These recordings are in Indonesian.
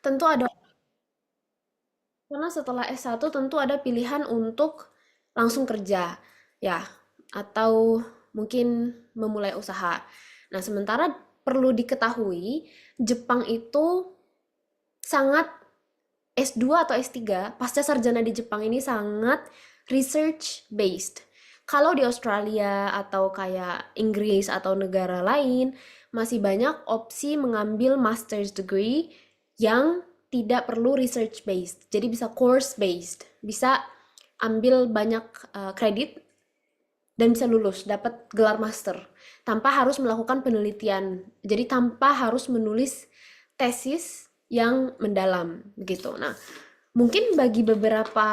tentu ada, karena setelah S1 tentu ada pilihan untuk langsung kerja, ya, atau mungkin memulai usaha. Nah, sementara perlu diketahui, Jepang itu sangat S2 atau S3, pasca sarjana di Jepang ini sangat research based. Kalau di Australia atau kayak Inggris atau negara lain, masih banyak opsi mengambil master's degree yang tidak perlu research based. Jadi bisa course based, bisa ambil banyak kredit dan bisa lulus, dapat gelar master tanpa harus melakukan penelitian. Jadi tanpa harus menulis tesis yang mendalam gitu. Nah, mungkin bagi beberapa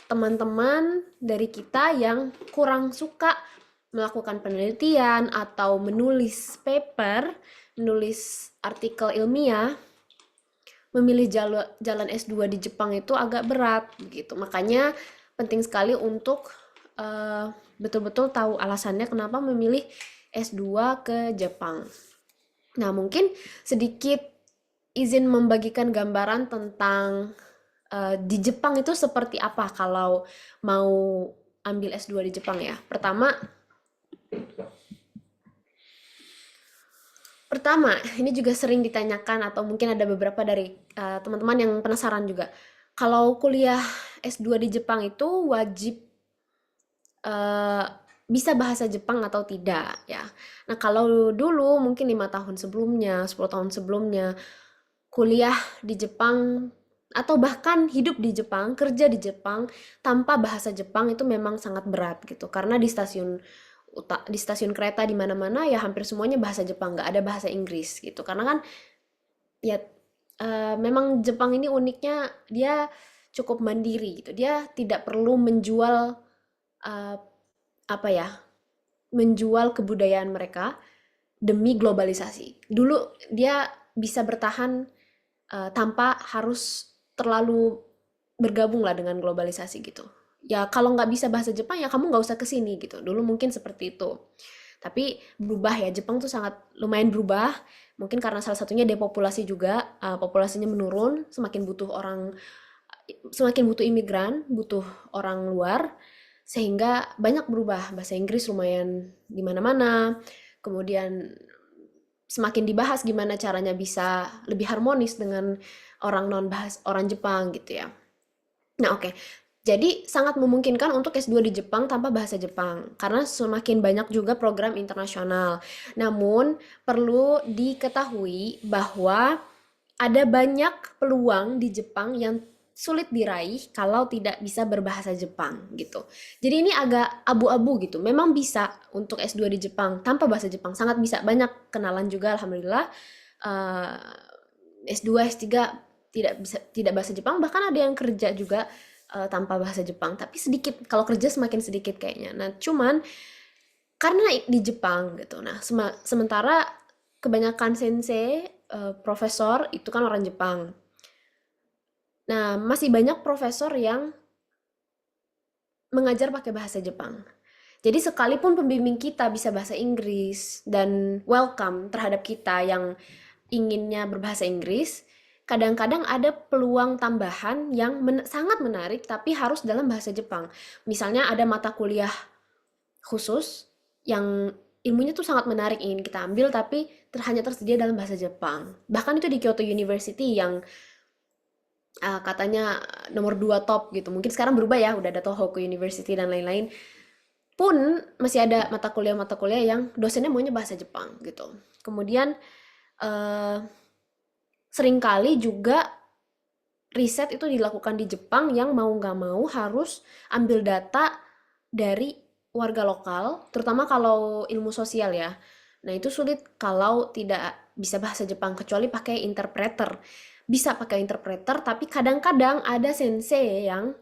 teman-teman dari kita yang kurang suka melakukan penelitian atau menulis paper, menulis artikel ilmiah, memilih jalan S2 di Jepang itu agak berat gitu. Makanya penting sekali untuk betul-betul tahu alasannya kenapa memilih S2 ke Jepang. Nah, mungkin sedikit izin membagikan gambaran tentang di Jepang itu seperti apa kalau mau ambil S2 di Jepang ya. Pertama, ini juga sering ditanyakan atau mungkin ada beberapa dari teman-teman yang penasaran juga. Kalau kuliah S2 di Jepang itu wajib eh, bisa bahasa Jepang atau tidak ya. Nah, kalau dulu mungkin 5 tahun sebelumnya, 10 tahun sebelumnya, kuliah di Jepang atau bahkan hidup di Jepang, kerja di Jepang tanpa bahasa Jepang itu memang sangat berat gitu. Karena di stasiun kereta di mana-mana ya hampir semuanya bahasa Jepang, nggak ada bahasa Inggris gitu. Karena kan ya memang Jepang ini uniknya dia cukup mandiri gitu. Dia tidak perlu menjual eh, apa ya, menjual kebudayaan mereka demi globalisasi. Dulu dia bisa bertahan tanpa harus terlalu bergabung lah dengan globalisasi gitu. Ya kalau nggak bisa bahasa Jepang ya kamu nggak usah kesini gitu. Dulu mungkin seperti itu. Tapi berubah ya, Jepang tuh sangat lumayan berubah. Mungkin karena salah satunya depopulasi juga, populasinya menurun, semakin butuh imigran, butuh orang luar, sehingga banyak berubah. Bahasa Inggris lumayan di mana-mana. Kemudian semakin dibahas gimana caranya bisa lebih harmonis dengan orang Jepang gitu ya. Nah, oke. Jadi sangat memungkinkan untuk S2 di Jepang tanpa bahasa Jepang karena semakin banyak juga program internasional. Namun perlu diketahui bahwa ada banyak peluang di Jepang yang sulit diraih kalau tidak bisa berbahasa Jepang gitu. Jadi ini agak abu-abu gitu. Memang bisa untuk S2 di Jepang tanpa bahasa Jepang, sangat bisa. Banyak kenalan juga alhamdulillah eh, S2, S3 tidak bahasa Jepang, bahkan ada yang kerja juga tanpa bahasa Jepang, tapi sedikit. Kalau kerja semakin sedikit kayaknya. Nah, cuman karena di Jepang gitu. Nah, sementara kebanyakan sensei, profesor itu kan orang Jepang. Nah, masih banyak profesor yang mengajar pakai bahasa Jepang. Jadi sekalipun pembimbing kita bisa bahasa Inggris dan welcome terhadap kita yang inginnya berbahasa Inggris, kadang-kadang ada peluang tambahan yang sangat menarik tapi harus dalam bahasa Jepang. Misalnya ada mata kuliah khusus yang ilmunya tuh sangat menarik ingin kita ambil tapi hanya tersedia dalam bahasa Jepang. Bahkan itu di Kyoto University yang katanya nomor 2 top gitu. Mungkin sekarang berubah ya, udah ada Tohoku University dan lain-lain. Pun masih ada mata kuliah yang dosennya maunya bahasa Jepang gitu. Kemudian eh, seringkali juga riset itu dilakukan di Jepang yang mau nggak mau harus ambil data dari warga lokal, terutama kalau ilmu sosial ya. Nah, itu sulit kalau tidak bisa bahasa Jepang, kecuali pakai interpreter. Bisa pakai interpreter, tapi kadang-kadang ada sensei yang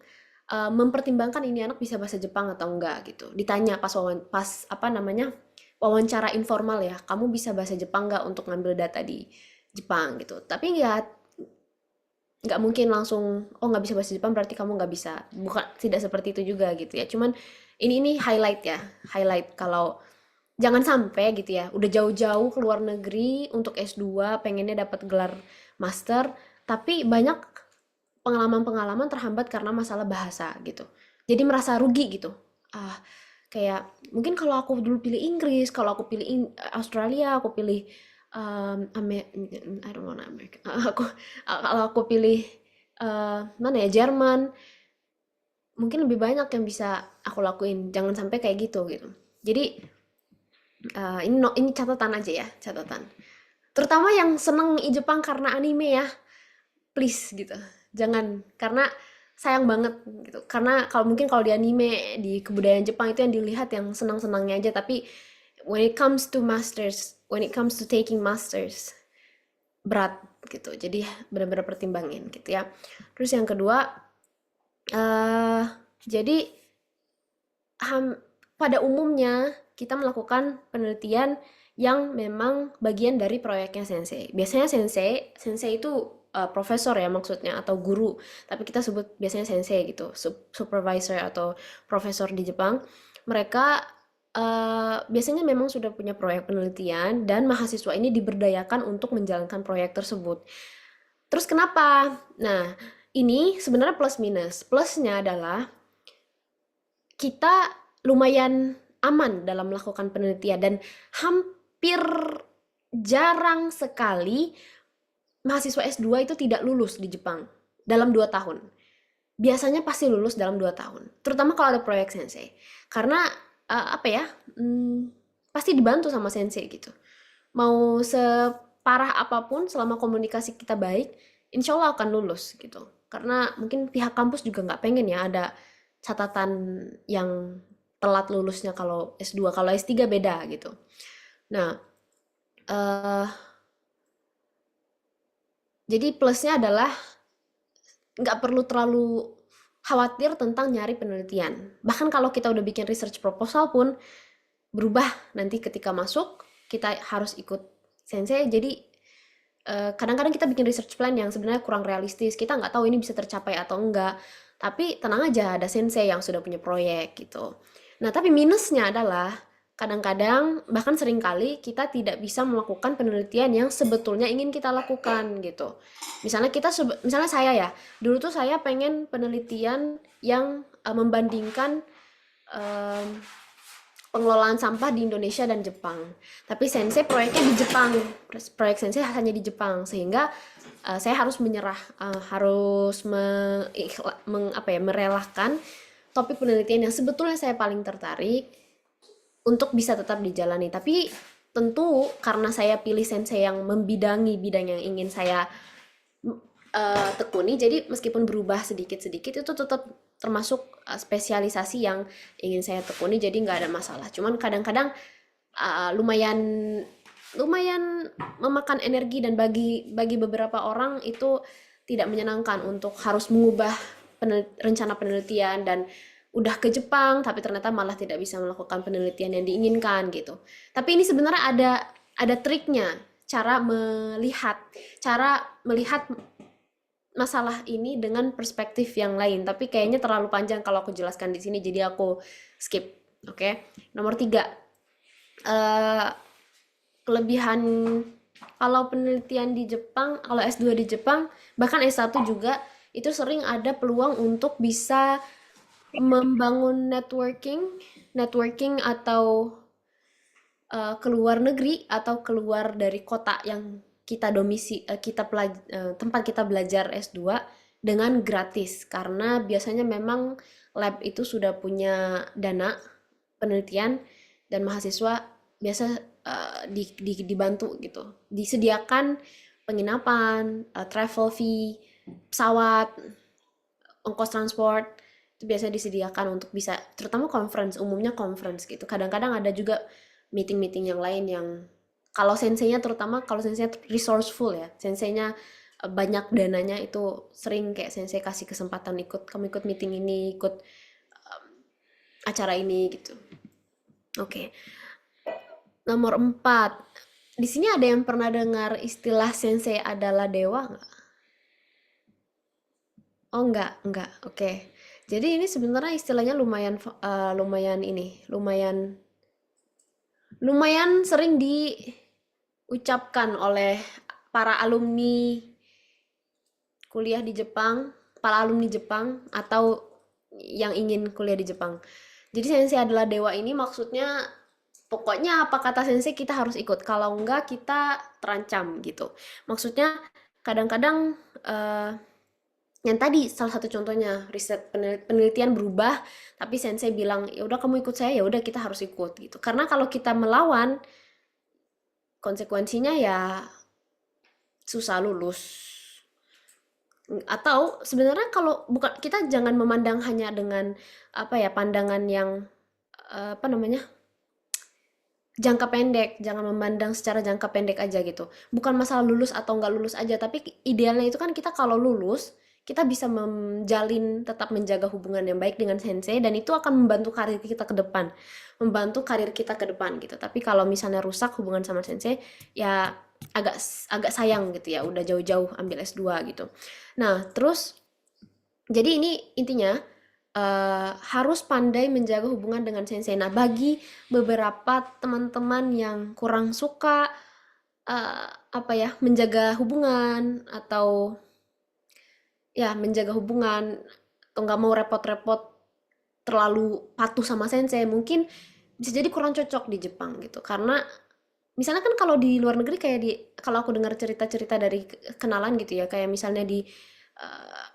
mempertimbangkan ini anak bisa bahasa Jepang atau enggak gitu. Ditanya pas apa namanya wawancara informal ya, kamu bisa bahasa Jepang nggak untuk ngambil data di Jepang gitu. Tapi ya nggak mungkin langsung oh nggak bisa bahasa Jepang berarti kamu nggak bisa, bukan, tidak seperti itu juga gitu ya. Cuman ini highlight ya, highlight kalau jangan sampai gitu ya udah jauh-jauh ke luar negeri untuk S2 pengennya dapat gelar master, tapi banyak pengalaman-pengalaman terhambat karena masalah bahasa gitu. Jadi merasa rugi gitu. Ah, kayak mungkin kalau aku dulu pilih Inggris, kalau aku pilih Australia, aku pilih I don't know Amerika. Kalau aku pilih mana ya, Jerman, mungkin lebih banyak yang bisa aku lakuin. Jangan sampai kayak gitu gitu. Jadi ini catatan aja ya, catatan. Terutama yang seneng Jepang karena anime ya, please gitu. Jangan, karena sayang banget gitu. Karena mungkin kalau di anime, di kebudayaan Jepang itu yang dilihat yang senang-senangnya aja, tapi when it comes to masters, when it comes to taking masters, berat gitu. Jadi benar-benar pertimbangin gitu ya. Terus yang kedua, eh jadi pada umumnya kita melakukan penelitian yang memang bagian dari proyeknya sensei. Biasanya sensei itu profesor ya maksudnya, atau guru, tapi kita sebut biasanya sensei gitu, supervisor atau profesor di Jepang. Mereka biasanya memang sudah punya proyek penelitian dan mahasiswa ini diberdayakan untuk menjalankan proyek tersebut. Terus kenapa? Nah, ini sebenarnya plus minus. Plusnya adalah kita lumayan aman dalam melakukan penelitian dan hampir jarang sekali mahasiswa S2 itu tidak lulus di Jepang dalam 2 tahun. Biasanya pasti lulus dalam 2 tahun, terutama kalau ada proyek sensei. Karena apa ya? Pasti dibantu sama sensei gitu. Mau separah apapun selama komunikasi kita baik, insya Allah akan lulus gitu. Karena mungkin pihak kampus juga nggak pengen ya ada catatan yang telat lulusnya kalau S2. Kalau S3 beda gitu. Nah, eh jadi plusnya adalah nggak perlu terlalu khawatir tentang nyari penelitian. Bahkan kalau kita udah bikin research proposal pun berubah nanti ketika masuk, kita harus ikut sensei. Jadi kadang-kadang kita bikin research plan yang sebenarnya kurang realistis. Kita nggak tahu ini bisa tercapai atau enggak. Tapi tenang aja, ada sensei yang sudah punya proyek gitu. Nah, tapi minusnya adalah kadang-kadang, bahkan seringkali kita tidak bisa melakukan penelitian yang sebetulnya ingin kita lakukan gitu. Misalnya saya ya, dulu tuh saya pengen penelitian yang membandingkan em, pengelolaan sampah di Indonesia dan Jepang. Tapi sensei proyeknya di Jepang, proyek sensei hanya di Jepang, sehingga saya harus menyerah, harus merelakan topik penelitian yang sebetulnya saya paling tertarik untuk bisa tetap dijalani. Tapi tentu karena saya pilih sensei yang membidangi bidang yang ingin saya tekuni, jadi meskipun berubah sedikit-sedikit itu tetap termasuk spesialisasi yang ingin saya tekuni, jadi nggak ada masalah. Cuman kadang-kadang lumayan lumayan memakan energi, dan bagi beberapa orang itu tidak menyenangkan untuk harus mengubah rencana penelitian dan udah ke Jepang tapi ternyata malah tidak bisa melakukan penelitian yang diinginkan gitu. Tapi ini sebenarnya ada triknya, cara melihat masalah ini dengan perspektif yang lain, tapi kayaknya terlalu panjang kalau aku jelaskan di sini, jadi aku skip. Oke. Nomor 3, eh, kelebihan kalau penelitian di Jepang, kalau S2 di Jepang, bahkan S1 juga, itu sering ada peluang untuk bisa membangun networking atau keluar negeri atau keluar dari kota yang tempat kita belajar S2 dengan gratis, karena biasanya memang lab itu sudah punya dana penelitian dan mahasiswa biasa dibantu gitu, disediakan penginapan, travel fee, pesawat, ongkos transport, itu biasa disediakan untuk bisa, terutama conference, umumnya conference gitu. Kadang-kadang ada juga meeting-meeting yang lain yang kalau senseinya, terutama kalau senseinya resourceful ya, senseinya banyak dananya, itu sering kayak sensei kasih kesempatan kamu ikut meeting ini, ikut acara ini gitu. Oke. Nomor 4. Di sini ada yang pernah dengar istilah sensei adalah dewa nggak? Oh, enggak. Oke. Jadi ini sebenarnya istilahnya lumayan sering diucapkan oleh para alumni kuliah di Jepang, para alumni Jepang, atau yang ingin kuliah di Jepang. Jadi sensei adalah dewa ini maksudnya pokoknya apa kata sensei kita harus ikut. Kalau enggak kita terancam gitu. Maksudnya kadang-kadang yang tadi salah satu contohnya riset penelitian berubah, tapi sensei bilang ya udah kamu ikut saya, ya udah kita harus ikut gitu. Karena kalau kita melawan, konsekuensinya ya susah lulus. Atau sebenarnya kalau bukan, kita jangan memandang hanya dengan apa ya, pandangan yang apa namanya, jangka pendek, jangan memandang secara jangka pendek aja gitu. Bukan masalah lulus atau nggak lulus aja, tapi idealnya itu kan kita kalau lulus, kita bisa menjalin, tetap menjaga hubungan yang baik dengan sensei, dan itu akan membantu karir kita ke depan. Membantu karir kita ke depan gitu. Tapi kalau misalnya rusak hubungan sama sensei, ya agak agak sayang gitu ya, udah jauh-jauh ambil S2 gitu. Nah, terus jadi ini intinya harus pandai menjaga hubungan dengan sensei. Nah, bagi beberapa teman-teman yang kurang suka apa ya, menjaga hubungan atau ya menjaga hubungan atau nggak mau repot-repot terlalu patuh sama sensei, mungkin bisa jadi kurang cocok di Jepang gitu. Karena misalnya kan kalau di luar negeri kayak kalau aku dengar cerita-cerita dari kenalan gitu ya, kayak misalnya di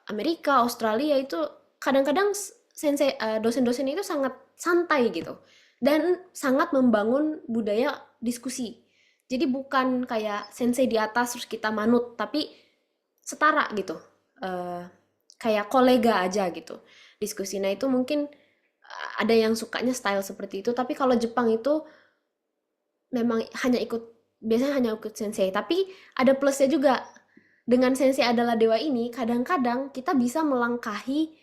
Amerika, Australia itu kadang-kadang sensei dosen-dosen itu sangat santai gitu dan sangat membangun budaya diskusi. Jadi bukan kayak sensei di atas terus kita manut, tapi setara gitu. Eh, Kayak kolega aja gitu diskusi. Nah, itu mungkin ada yang sukanya style seperti itu, tapi kalau Jepang itu memang biasanya hanya ikut sensei, tapi ada plusnya juga. Dengan sensei adalah dewa ini, kadang-kadang kita bisa melangkahi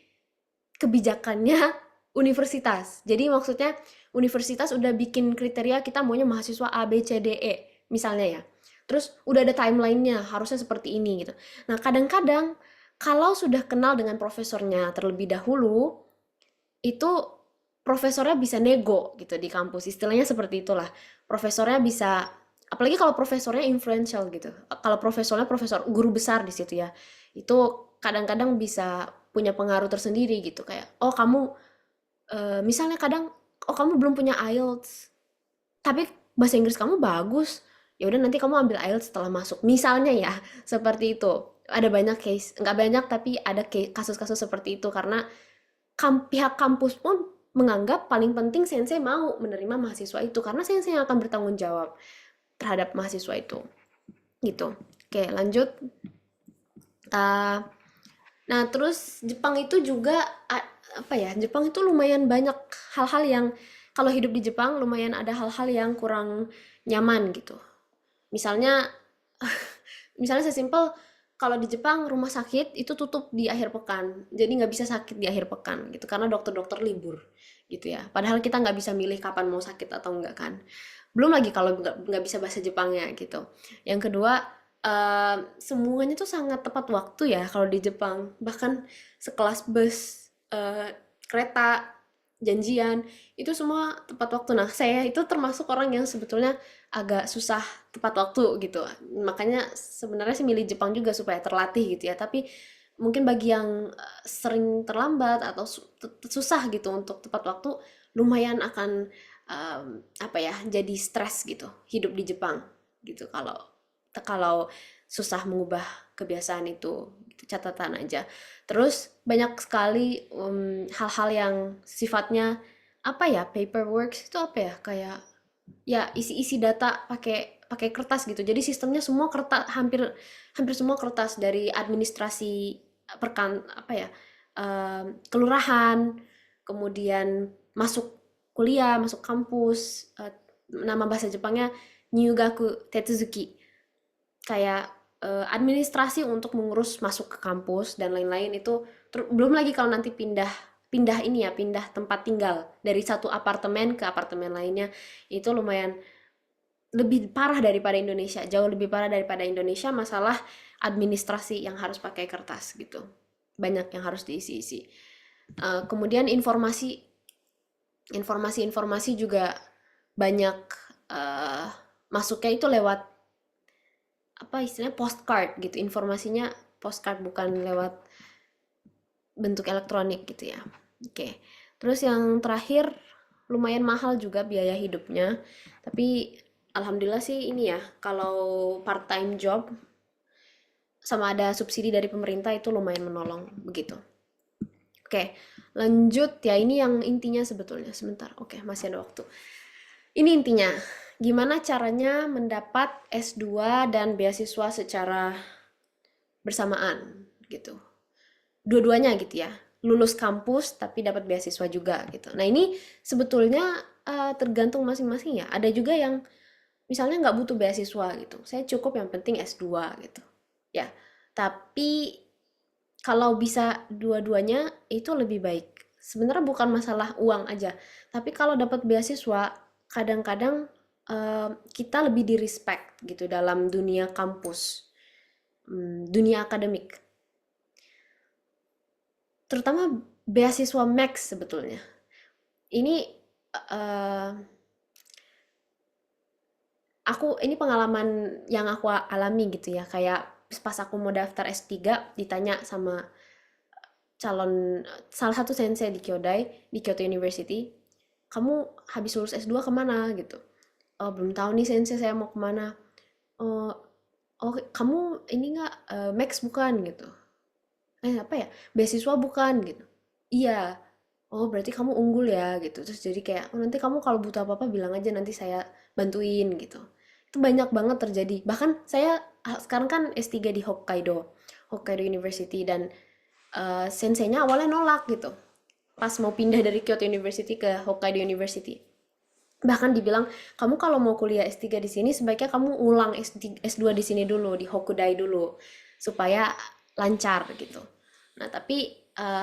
kebijakannya universitas. Jadi maksudnya universitas udah bikin kriteria kita maunya mahasiswa A, B, C, D, E misalnya ya. Terus udah ada timelinenya, harusnya seperti ini gitu. Nah, kadang-kadang kalau sudah kenal dengan profesornya terlebih dahulu, itu profesornya bisa nego gitu di kampus, istilahnya seperti itulah. Profesornya bisa, apalagi kalau profesornya influential gitu, kalau profesornya profesor guru besar di situ ya, itu kadang-kadang bisa punya pengaruh tersendiri gitu, kayak oh kamu misalnya kadang oh kamu belum punya IELTS tapi bahasa Inggris kamu bagus, ya udah nanti kamu ambil IELTS setelah masuk misalnya ya. Seperti itu, ada banyak case, nggak banyak tapi ada kasus-kasus seperti itu, karena pihak kampus pun menganggap paling penting sensei mau menerima mahasiswa itu karena sensei yang akan bertanggung jawab terhadap mahasiswa itu gitu. Oke, lanjut. Uh, nah, terus Jepang itu juga apa ya? Jepang itu lumayan banyak hal-hal yang kalau hidup di Jepang lumayan ada hal-hal yang kurang nyaman gitu. Misalnya misalnya sesimpel kalau di Jepang rumah sakit itu tutup di akhir pekan, jadi nggak bisa sakit di akhir pekan gitu karena dokter-dokter libur gitu ya. Padahal kita nggak bisa milih kapan mau sakit atau enggak kan. Belum lagi kalau nggak bisa bahasa Jepangnya gitu. Yang kedua, semuanya tuh sangat tepat waktu ya kalau di Jepang. Bahkan sekelas bus, kereta, janjian, itu semua tepat waktu. Nah, saya itu termasuk orang yang sebetulnya agak susah tepat waktu gitu. Makanya sebenarnya sih milih Jepang juga supaya terlatih gitu ya. Tapi mungkin bagi yang sering terlambat atau susah gitu untuk tepat waktu, lumayan akan apa ya, jadi stres gitu hidup di Jepang gitu kalau kalau susah mengubah kebiasaan itu gitu, catatan aja. Terus banyak sekali hal-hal yang sifatnya apa ya, paperwork itu apa ya, kayak ya isi-isi data pakai pakai kertas gitu. Jadi sistemnya semua kertas, hampir hampir semua kertas, dari administrasi apa ya, kelurahan, kemudian masuk kuliah, masuk kampus, nama bahasa Jepangnya Nyugaku Tetsuzuki, kayak administrasi untuk mengurus masuk ke kampus dan lain-lain itu. Belum lagi kalau nanti pindah pindah ini ya, pindah tempat tinggal dari satu apartemen ke apartemen lainnya, itu lumayan lebih parah daripada Indonesia, jauh lebih parah daripada Indonesia masalah administrasi yang harus pakai kertas gitu. Banyak yang harus diisi-isi. Kemudian informasi-informasi juga banyak masuknya itu lewat apa istilahnya postcard gitu informasinya. postcard, bukan lewat bentuk elektronik gitu ya. Oke. Terus yang terakhir, lumayan mahal juga biaya hidupnya. Tapi alhamdulillah sih ini ya, kalau part time job sama ada subsidi dari pemerintah itu lumayan menolong begitu. Oke, lanjut ya, ini yang intinya sebetulnya. Sebentar. Oke, masih ada waktu. Ini intinya. Gimana caranya mendapat S2 dan beasiswa secara bersamaan gitu. Dua-duanya gitu ya, lulus kampus tapi dapat beasiswa juga gitu. Nah ini sebetulnya tergantung masing-masing ya. Ada juga yang misalnya nggak butuh beasiswa gitu, saya cukup yang penting S2 gitu ya. Tapi kalau bisa dua-duanya itu lebih baik. Sebenarnya bukan masalah uang aja, tapi kalau dapat beasiswa kadang-kadang kita lebih di respect gitu dalam dunia kampus, dunia akademik, terutama beasiswa Max sebetulnya. Ini eh, ini pengalaman yang aku alami gitu ya, kayak pas aku mau daftar S3 ditanya sama calon salah satu sensei di Kyodai, di Kyoto University, kamu habis lulus S2 kemana gitu. Oh, belum tahu nih sensei saya mau kemana. Oh, oh kamu ini nggak Max bukan gitu. Apa ya, beasiswa bukan gitu. Iya. Oh berarti kamu unggul ya gitu. Terus jadi kayak, oh, nanti kamu kalau butuh apa-apa bilang aja, nanti saya bantuin gitu. Itu banyak banget terjadi. Bahkan saya sekarang kan S3 di Hokkaido University, dan senseinya awalnya nolak gitu pas mau pindah dari Kyoto University ke Hokkaido University. Bahkan dibilang, kamu kalau mau kuliah S3 di sini sebaiknya kamu ulang S2 di sini dulu, di Hokudai dulu, supaya lancar gitu. Nah, tapi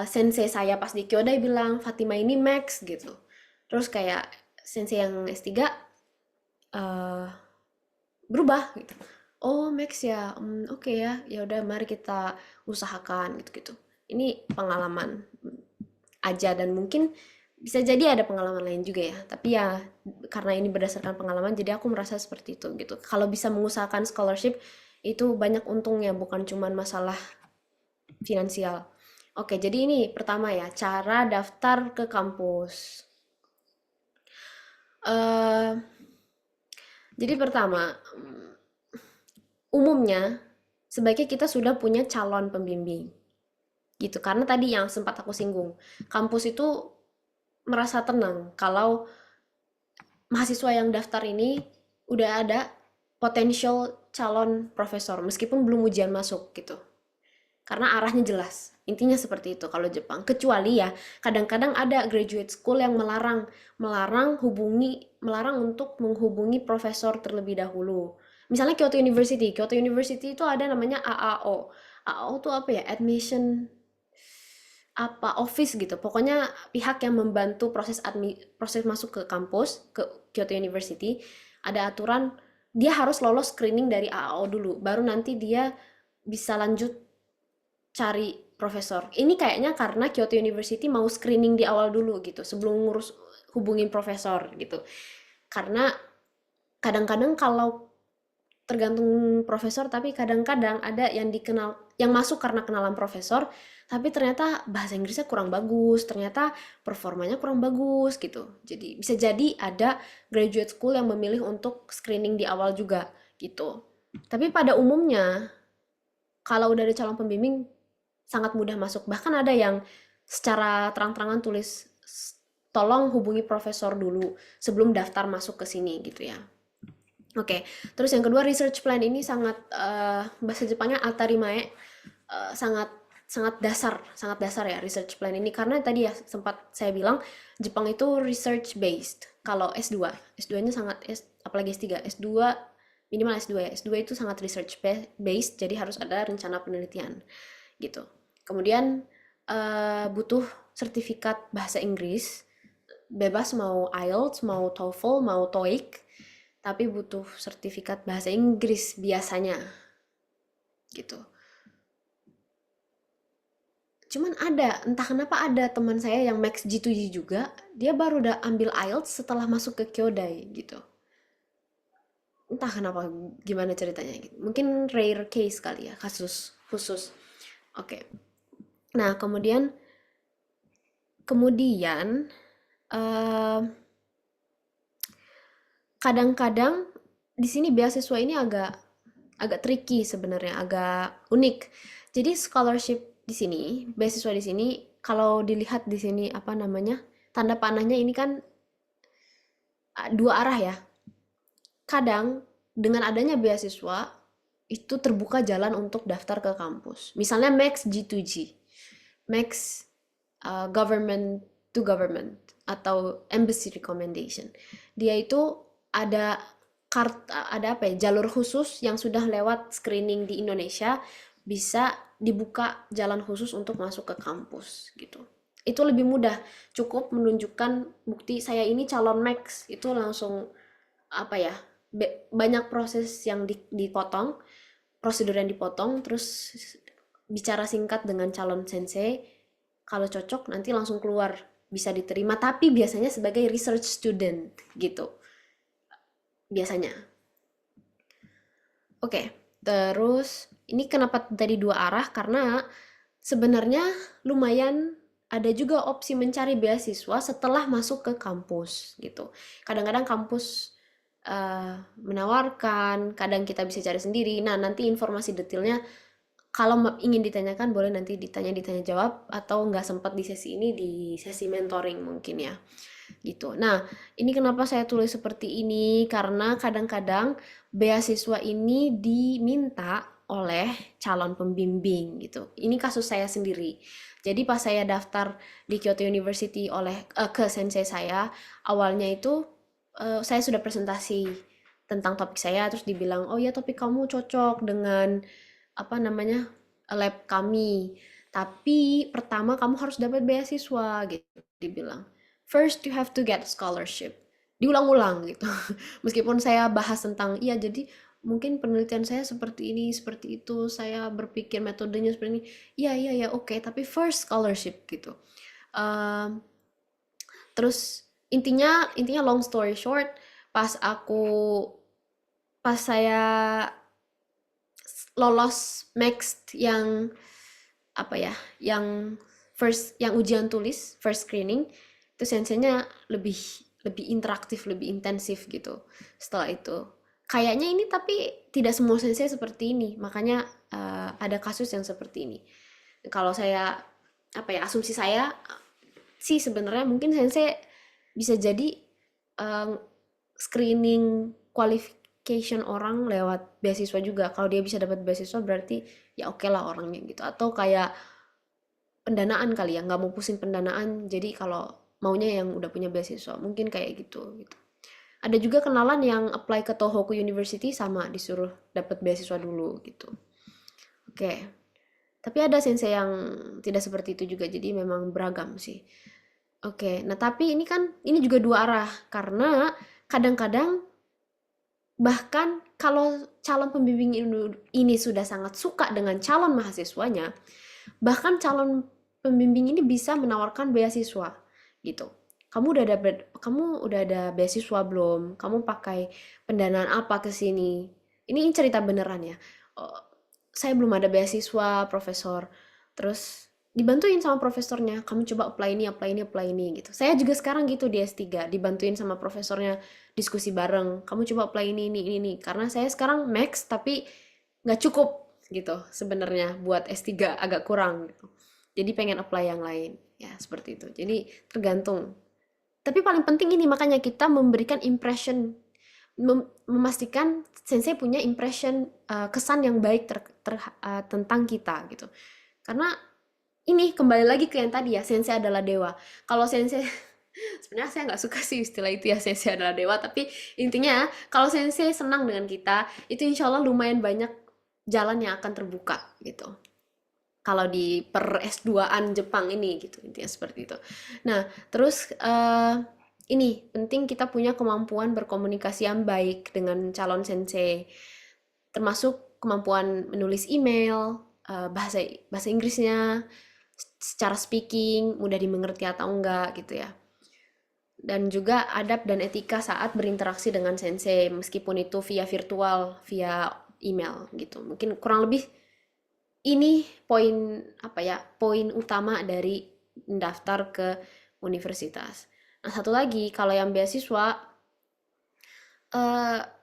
sensei saya pas di Kyodai bilang, Fatima ini Max gitu. Terus kayak sensei yang S3 eh, berubah gitu. Oh, Max ya. Oke ya. Ya udah mari kita usahakan gitu-gitu. Ini pengalaman aja, dan mungkin bisa jadi ada pengalaman lain juga ya. Tapi ya karena ini berdasarkan pengalaman jadi aku merasa seperti itu gitu. Kalau bisa mengusahakan scholarship itu banyak untungnya, bukan cuman masalah finansial. Oke, jadi ini pertama ya, cara daftar ke kampus. eh jadi pertama, umumnya sebaiknya kita sudah punya calon pembimbing gitu, karena tadi yang sempat aku singgung, kampus itu merasa tenang kalau mahasiswa yang daftar ini udah ada potensial calon profesor meskipun belum ujian masuk gitu, karena arahnya jelas. Intinya seperti itu kalau Jepang. Kecuali ya kadang-kadang ada graduate school yang melarang untuk menghubungi profesor terlebih dahulu. Misalnya Kyoto University itu ada namanya AAO. AAO itu apa ya? Admission apa office gitu. Pokoknya pihak yang membantu proses masuk ke kampus, ke Kyoto University, ada aturan dia harus lolos screening dari AAO dulu, baru nanti dia bisa lanjut cari profesor. Ini kayaknya karena Kyoto University mau screening di awal dulu gitu, sebelum ngurus hubungin profesor gitu. Karena kadang-kadang kalau tergantung profesor, tapi kadang-kadang ada yang yang masuk karena kenalan profesor, tapi ternyata bahasa Inggrisnya kurang bagus, ternyata performanya kurang bagus gitu. Jadi bisa jadi ada graduate school yang memilih untuk screening di awal juga gitu. Tapi pada umumnya kalau udah ada calon pembimbing sangat mudah masuk. Bahkan ada yang secara terang-terangan tulis, tolong hubungi profesor dulu sebelum daftar masuk ke sini gitu ya. Oke, terus yang kedua, research plan ini sangat bahasa Jepangnya atarimae, sangat sangat dasar ya research plan ini, karena tadi ya sempat saya bilang Jepang itu research based. Kalau S2, S2-nya sangat apalagi S3, S2 minimal S2 ya. S2 itu sangat research based, jadi harus ada rencana penelitian gitu. Kemudian butuh sertifikat bahasa Inggris, bebas mau IELTS, mau TOEFL, mau TOEIC, tapi butuh sertifikat bahasa Inggris biasanya gitu. Cuman entah kenapa ada teman saya yang Max G2G juga, dia baru udah ambil IELTS setelah masuk ke Kyodai gitu. Entah kenapa, gimana ceritanya gitu. Mungkin rare case kali ya, kasus khusus. Oke. Nah, kemudian eh, kadang-kadang di sini beasiswa ini agak agak tricky sebenarnya, agak unik. Jadi scholarship di sini, beasiswa di sini, kalau dilihat di sini apa namanya, tanda panahnya ini kan dua arah ya. Kadang dengan adanya beasiswa itu terbuka jalan untuk daftar ke kampus. Misalnya Max G2G, Max government to government atau embassy recommendation. Dia itu ada ada apa ya, jalur khusus yang sudah lewat screening di Indonesia, bisa dibuka jalan khusus untuk masuk ke kampus gitu. Itu lebih mudah, cukup menunjukkan bukti saya ini calon Max, itu langsung apa ya, banyak proses yang dipotong, prosedur yang dipotong, terus bicara singkat dengan calon sensei, kalau cocok nanti langsung keluar, bisa diterima, tapi biasanya sebagai research student gitu biasanya. Oke, terus ini kenapa tadi dua arah, karena sebenarnya lumayan ada juga opsi mencari beasiswa setelah masuk ke kampus gitu. Kadang-kadang kampus menawarkan, kadang kita bisa cari sendiri. Nah, nanti informasi detailnya kalau ingin ditanyakan boleh nanti ditanya jawab, atau nggak sempat di sesi ini di sesi mentoring mungkin ya gitu. Nah, ini kenapa saya tulis seperti ini, karena kadang-kadang beasiswa ini diminta oleh calon pembimbing gitu. Ini kasus saya sendiri. Jadi pas saya daftar di Kyoto University ke sensei saya, awalnya itu saya sudah presentasi tentang topik saya, terus dibilang, "Oh ya, topik kamu cocok dengan apa namanya, lab kami. Tapi pertama kamu harus dapat beasiswa," gitu dibilang. "First you have to get scholarship." Diulang-ulang gitu. Meskipun saya bahas tentang, iya jadi mungkin penelitian saya seperti ini, seperti itu, saya berpikir metodenya seperti ini. Iya, iya, ya, oke, tapi first scholarship gitu. Um, Terus intinya long story short, pas aku pas saya lolos max yang apa ya, yang yang ujian tulis, first screening, itu sensenya lebih lebih interaktif, lebih intensif gitu. Setelah itu kayaknya ini, tapi tidak semua sensei seperti ini, makanya ada kasus yang seperti ini. Kalau saya apa ya, asumsi saya sih sebenarnya mungkin sensei bisa jadi eh, screening qualification orang lewat beasiswa juga. Kalau dia bisa dapat beasiswa berarti ya oke lah orangnya gitu. Atau kayak pendanaan kali ya, nggak mau pusing pendanaan, jadi kalau maunya yang udah punya beasiswa, mungkin kayak gitu. Ada juga kenalan yang apply ke Tohoku University, sama disuruh dapat beasiswa dulu gitu. Oke, tapi ada sensei yang tidak seperti itu juga, jadi memang beragam sih. Oke, nah tapi ini juga dua arah, karena kadang-kadang bahkan kalau calon pembimbing ini sudah sangat suka dengan calon mahasiswanya, bahkan calon pembimbing ini bisa menawarkan beasiswa gitu. Kamu udah ada beasiswa belum? Kamu pakai pendanaan apa ke sini? Ini cerita beneran ya. Oh, saya belum ada beasiswa, profesor. Terus dibantuin sama profesornya, kamu coba apply ini, apply ini, apply ini gitu. Saya juga sekarang gitu di S3, dibantuin sama profesornya, diskusi bareng. Kamu coba apply ini. Karena saya sekarang max tapi nggak cukup gitu sebenarnya, buat S3 agak kurang gitu. Jadi pengen apply yang lain. Ya, seperti itu. Jadi tergantung. Tapi paling penting ini, makanya kita memberikan impression, memastikan sensei punya impression, kesan yang baik tentang kita gitu. Karena ini kembali lagi ke yang tadi ya, sensei adalah dewa. Kalau sensei sebenarnya saya nggak suka sih istilah itu ya, sensei adalah dewa, tapi intinya kalau sensei senang dengan kita, itu insya Allah lumayan banyak jalan yang akan terbuka gitu. Kalau di per S2-an Jepang ini gitu, intinya seperti itu. Nah, terus ini penting kita punya kemampuan berkomunikasi yang baik dengan calon sensei, termasuk kemampuan menulis email, bahasa bahasa Inggrisnya secara speaking mudah dimengerti atau enggak gitu ya. Dan juga adab dan etika saat berinteraksi dengan sensei, meskipun itu via virtual, via email gitu. Mungkin kurang lebih ini poin apa ya? Poin utama dari mendaftar ke universitas. Nah, satu lagi kalau yang beasiswa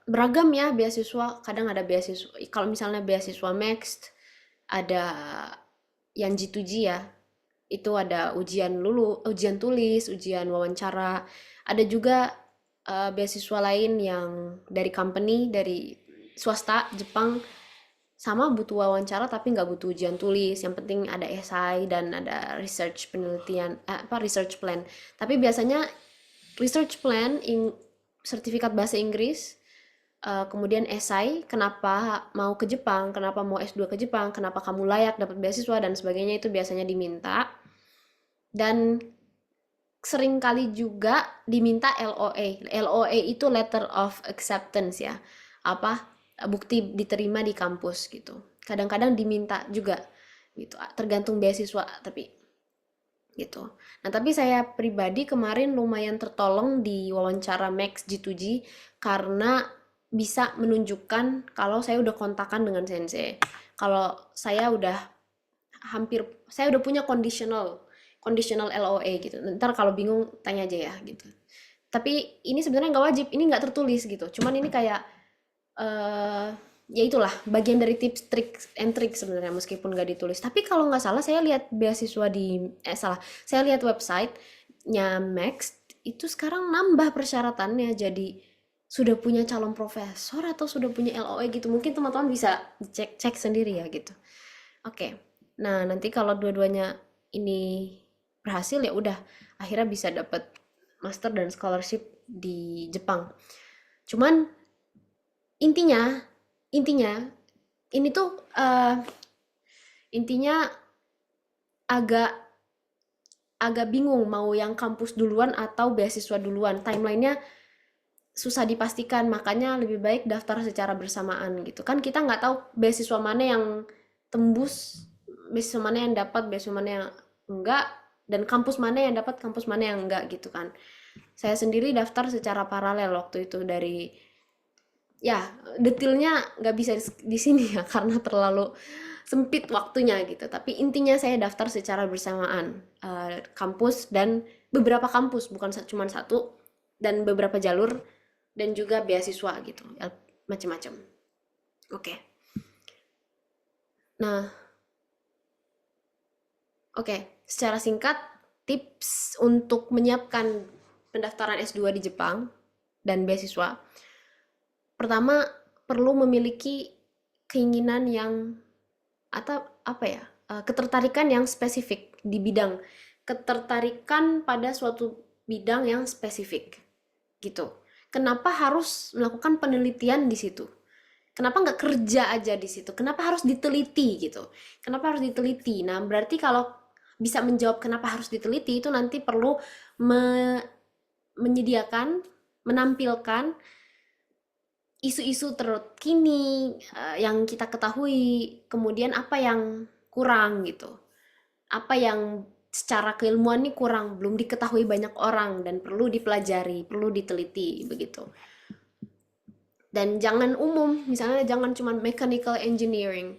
beragam ya beasiswa. Kadang ada beasiswa kalau misalnya beasiswa Max ada yang G2G ya. Itu ada ujian tulis, ujian wawancara. Ada juga beasiswa lain yang dari company, dari swasta Jepang sama butuh wawancara tapi nggak butuh ujian tulis. Yang penting ada esai dan ada research penelitian research plan. Tapi biasanya research plan sertifikat bahasa Inggris, kemudian esai, kenapa mau ke Jepang, kenapa mau S2 ke Jepang, kenapa kamu layak dapat beasiswa dan sebagainya itu biasanya diminta. Dan sering kali juga diminta LOA. LOA itu letter of acceptance ya. Apa? Bukti diterima di kampus gitu. Kadang-kadang diminta juga gitu. Tergantung beasiswa tapi gitu. Nah, tapi saya pribadi kemarin lumayan tertolong di wawancara Max G2G karena bisa menunjukkan kalau saya udah kontakan dengan sensei. Kalau saya udah punya conditional LOA gitu. Ntar kalau bingung tanya aja ya gitu. Tapi ini sebenarnya nggak wajib, ini nggak tertulis gitu. Cuman ini kayak eh ya itulah bagian dari tips trik and trick sebenarnya meskipun nggak ditulis. Tapi kalau nggak salah saya lihat beasiswa saya lihat websitenya Max itu sekarang nambah persyaratannya jadi sudah punya calon profesor atau sudah punya LOE gitu. Mungkin teman-teman bisa cek sendiri ya gitu. Oke. Nah, nanti kalau dua-duanya ini berhasil ya udah akhirnya bisa dapat master dan scholarship di Jepang. Cuman intinya intinya ini tuh intinya agak agak bingung mau yang kampus duluan atau beasiswa duluan. Timelinenya susah dipastikan, makanya lebih baik daftar secara bersamaan gitu. Kan kita nggak tahu beasiswa mana yang tembus, beasiswa mana yang dapat, beasiswa mana yang enggak, dan kampus mana yang dapat, kampus mana yang enggak gitu kan. Saya sendiri daftar secara paralel waktu itu dari ya detailnya nggak bisa di sini ya karena terlalu sempit waktunya gitu. Tapi intinya saya daftar secara bersamaan kampus dan beberapa kampus bukan cuma satu dan beberapa jalur dan juga beasiswa gitu ya, macam-macam. Oke. Nah, secara singkat tips untuk menyiapkan pendaftaran S2 di Jepang dan beasiswa. Pertama, perlu memiliki keinginan yang atau apa ya? Ketertarikan yang spesifik di bidang. Ketertarikan pada suatu bidang yang spesifik. Gitu. Kenapa harus melakukan penelitian di situ? Kenapa nggak kerja aja di situ? Kenapa harus diteliti gitu? Kenapa harus diteliti? Nah, berarti kalau bisa menjawab kenapa harus diteliti itu nanti perlu menyediakan, menampilkan isu-isu terkini yang kita ketahui, kemudian apa yang kurang gitu, apa yang secara keilmuan ini kurang, belum diketahui banyak orang dan perlu dipelajari, perlu diteliti begitu. Dan jangan umum, misalnya jangan cuma mechanical engineering,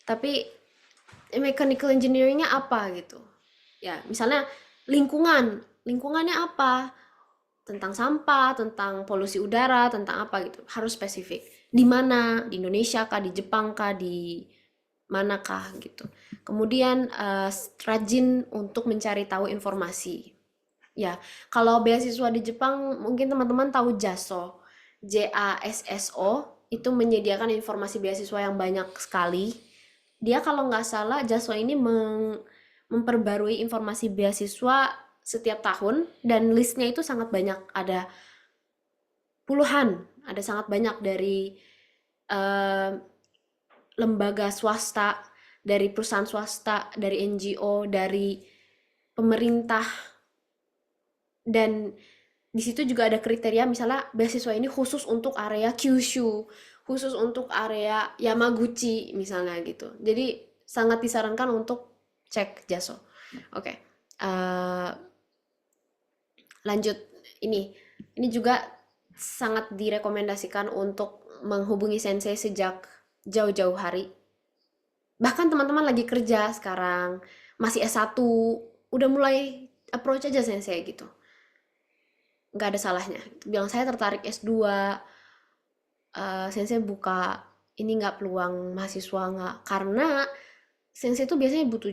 tapi mechanical engineeringnya apa gitu. Ya, misalnya lingkungannya apa? Tentang sampah, tentang polusi udara, tentang apa gitu. Harus spesifik. Di mana? Di Indonesia kah, di Jepang kah, di manakah gitu. Kemudian rajin untuk mencari tahu informasi. Ya, kalau beasiswa di Jepang mungkin teman-teman tahu JASO. JASSO itu menyediakan informasi beasiswa yang banyak sekali. Dia kalau nggak salah JASO ini memperbarui informasi beasiswa setiap tahun dan listnya itu sangat banyak, ada puluhan, ada sangat banyak dari eh, lembaga swasta, dari perusahaan swasta, dari NGO, dari pemerintah, dan di situ juga ada kriteria misalnya beasiswa ini khusus untuk area Kyushu, khusus untuk area Yamaguchi misalnya gitu. Jadi sangat disarankan untuk cek JASO. Oke. Uh, Lanjut ini. Ini juga sangat direkomendasikan untuk menghubungi sensei sejak jauh-jauh hari. Bahkan teman-teman lagi kerja sekarang, masih S1, udah mulai approach aja sensei gitu. Nggak ada salahnya. Bilang saya tertarik S2, sensei buka ini nggak peluang mahasiswa nggak, karena sensei itu biasanya butuh,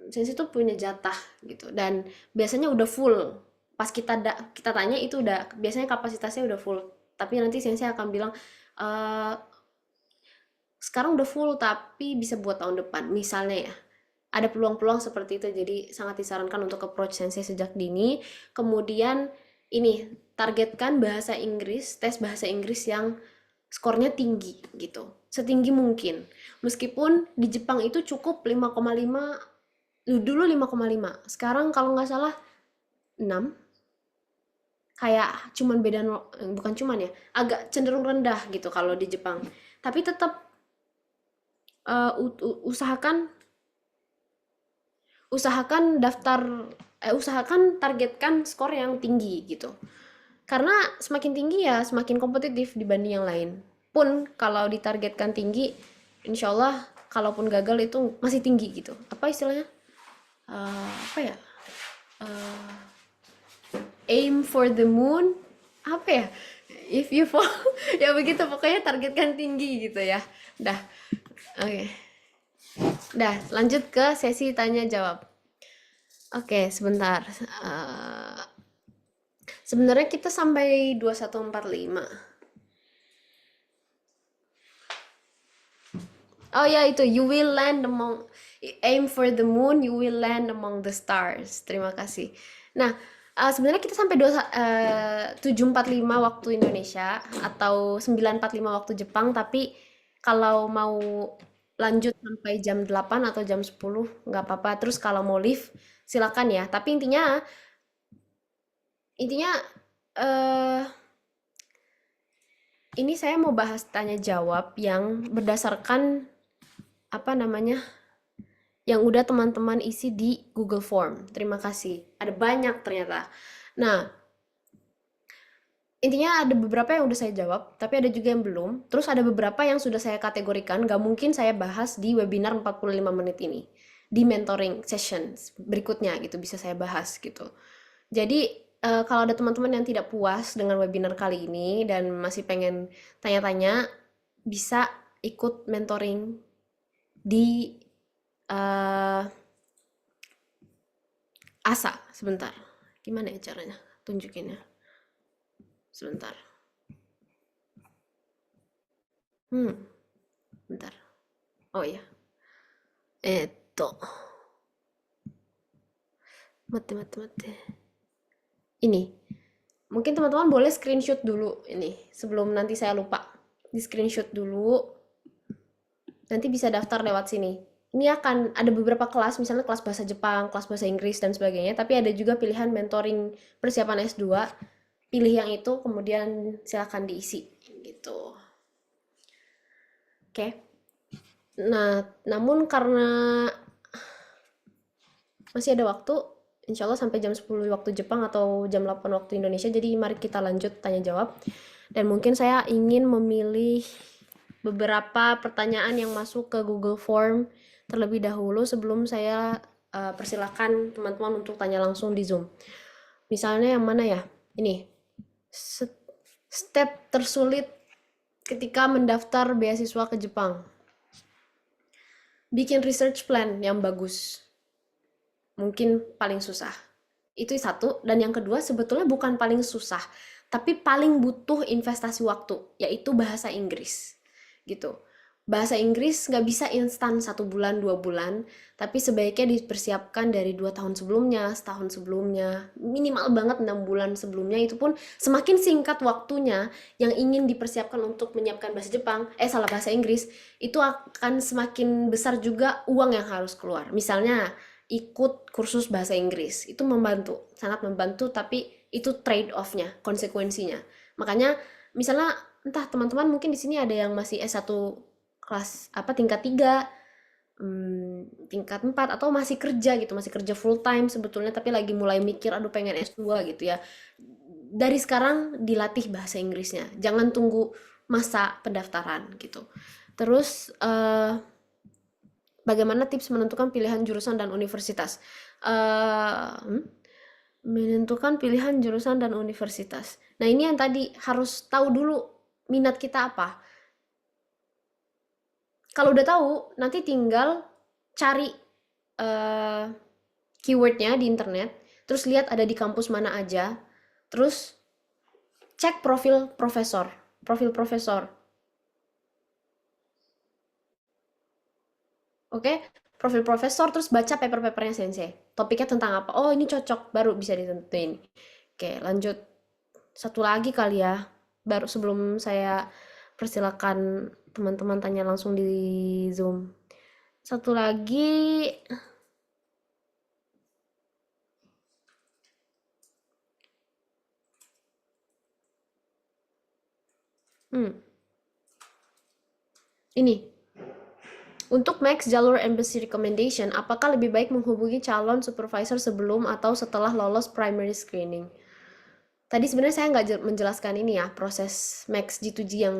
sensei itu punya jatah gitu, dan biasanya udah full. Pas kita tanya itu udah biasanya kapasitasnya udah full, tapi nanti sensei akan bilang, "Eh, sekarang udah full tapi bisa buat tahun depan," misalnya ya. Ada peluang-peluang seperti itu, jadi sangat disarankan untuk approach sensei sejak dini. Kemudian ini, targetkan bahasa Inggris, tes bahasa Inggris yang skornya tinggi gitu, setinggi mungkin. Meskipun di Jepang itu cukup 5,5, dulu 5,5, sekarang kalau nggak salah 6, kayak cuman beda bukan cuman ya, agak cenderung rendah gitu kalau di Jepang. Tapi tetap usahakan usahakan usahakan targetkan skor yang tinggi gitu. Karena semakin tinggi ya semakin kompetitif dibanding yang lain. Pun kalau ditargetkan tinggi, insya Allah kalaupun gagal itu masih tinggi gitu. Apa istilahnya? Apa ya? Eh, Aim for the moon. Apa ya? If you fall, ya begitu pokoknya targetkan tinggi gitu ya. Dah, oke. Dah, lanjut ke sesi tanya jawab. Oke, sebentar. Eh, Sebenarnya kita sampai 2145. Oh ya itu, you will land among, aim for the moon, you will land among the stars. Terima kasih. Nah, sebenarnya kita sampai 7.45 waktu Indonesia atau 9.45 waktu Jepang, tapi kalau mau lanjut sampai jam 8 atau jam 10 nggak apa-apa. Terus kalau mau live silakan ya. Tapi intinya intinya eh ini saya mau bahas tanya jawab yang berdasarkan apa namanya, yang udah teman-teman isi di Google Form. Terima kasih. Ada banyak ternyata. Nah, intinya ada beberapa yang udah saya jawab, tapi ada juga yang belum. Terus ada beberapa yang sudah saya kategorikan, gak mungkin saya bahas di webinar 45 menit ini. Di mentoring sessions berikutnya gitu, bisa saya bahas gitu. Jadi, kalau ada teman-teman yang tidak puas dengan webinar kali ini dan masih pengen tanya-tanya, bisa ikut mentoring di eh, ASA. Sebentar. Gimana ya caranya? Tunjukinnya. Sebentar. Hmm, bentar. Oh iya. Eto. Mate, mate, mate. Ini. Mungkin teman-teman boleh screenshot dulu ini sebelum nanti saya lupa. Di screenshot dulu. Nanti bisa daftar lewat sini. Ini akan ada beberapa kelas, misalnya kelas bahasa Jepang, kelas bahasa Inggris, dan sebagainya. Tapi ada juga pilihan mentoring persiapan S2. Pilih yang itu, kemudian silakan diisi. Gitu. Oke. Nah, namun karena masih ada waktu, insya Allah sampai jam 10 waktu Jepang atau jam 8 waktu Indonesia. Jadi mari kita lanjut tanya jawab. Dan mungkin saya ingin memilih beberapa pertanyaan yang masuk ke Google Form terlebih dahulu sebelum saya persilakan teman-teman untuk tanya langsung di Zoom. Misalnya yang mana ya? Ini. Step tersulit ketika mendaftar beasiswa ke Jepang. Bikin research plan yang bagus. Mungkin paling susah. Itu satu. Dan yang kedua sebetulnya bukan paling susah, tapi paling butuh investasi waktu, yaitu bahasa Inggris. Gitu. Bahasa Inggris nggak bisa instan 1 bulan, 2 bulan, tapi sebaiknya dipersiapkan dari 2 tahun sebelumnya, setahun sebelumnya, minimal banget 6 bulan sebelumnya. Itu pun semakin singkat waktunya yang ingin dipersiapkan untuk menyiapkan bahasa Jepang, bahasa Inggris, itu akan semakin besar juga uang yang harus keluar. Misalnya ikut kursus bahasa Inggris itu membantu, sangat membantu, tapi itu trade off-nya, konsekuensinya. Makanya misalnya entah teman-teman mungkin di sini ada yang masih S1 kelas apa tingkat 3, tingkat 4, atau masih kerja gitu, masih kerja full time sebetulnya tapi lagi mulai mikir aduh pengen S2 gitu ya. Dari sekarang dilatih bahasa Inggrisnya. Jangan tunggu masa pendaftaran gitu. Terus Bagaimana tips menentukan pilihan jurusan dan universitas? Eh, hmm? Menentukan pilihan jurusan dan universitas. Nah, ini yang tadi harus tahu dulu minat kita apa. Kalau udah tahu, nanti tinggal cari eh, keywordnya di internet, terus lihat ada di kampus mana aja, terus cek profil profesor, oke? Profil profesor, terus baca paper-papernya sensei. Topiknya tentang apa? Oh, ini cocok, baru bisa ditentuin. Oke, lanjut. Satu lagi kali ya, baru sebelum saya persilakan teman-teman tanya langsung di Zoom. Satu lagi, hmm, ini. Untuk Max jalur embassy recommendation, apakah lebih baik menghubungi calon supervisor sebelum atau setelah lolos primary screening? Tadi sebenarnya saya nggak menjelaskan ini ya, proses Max G2G yang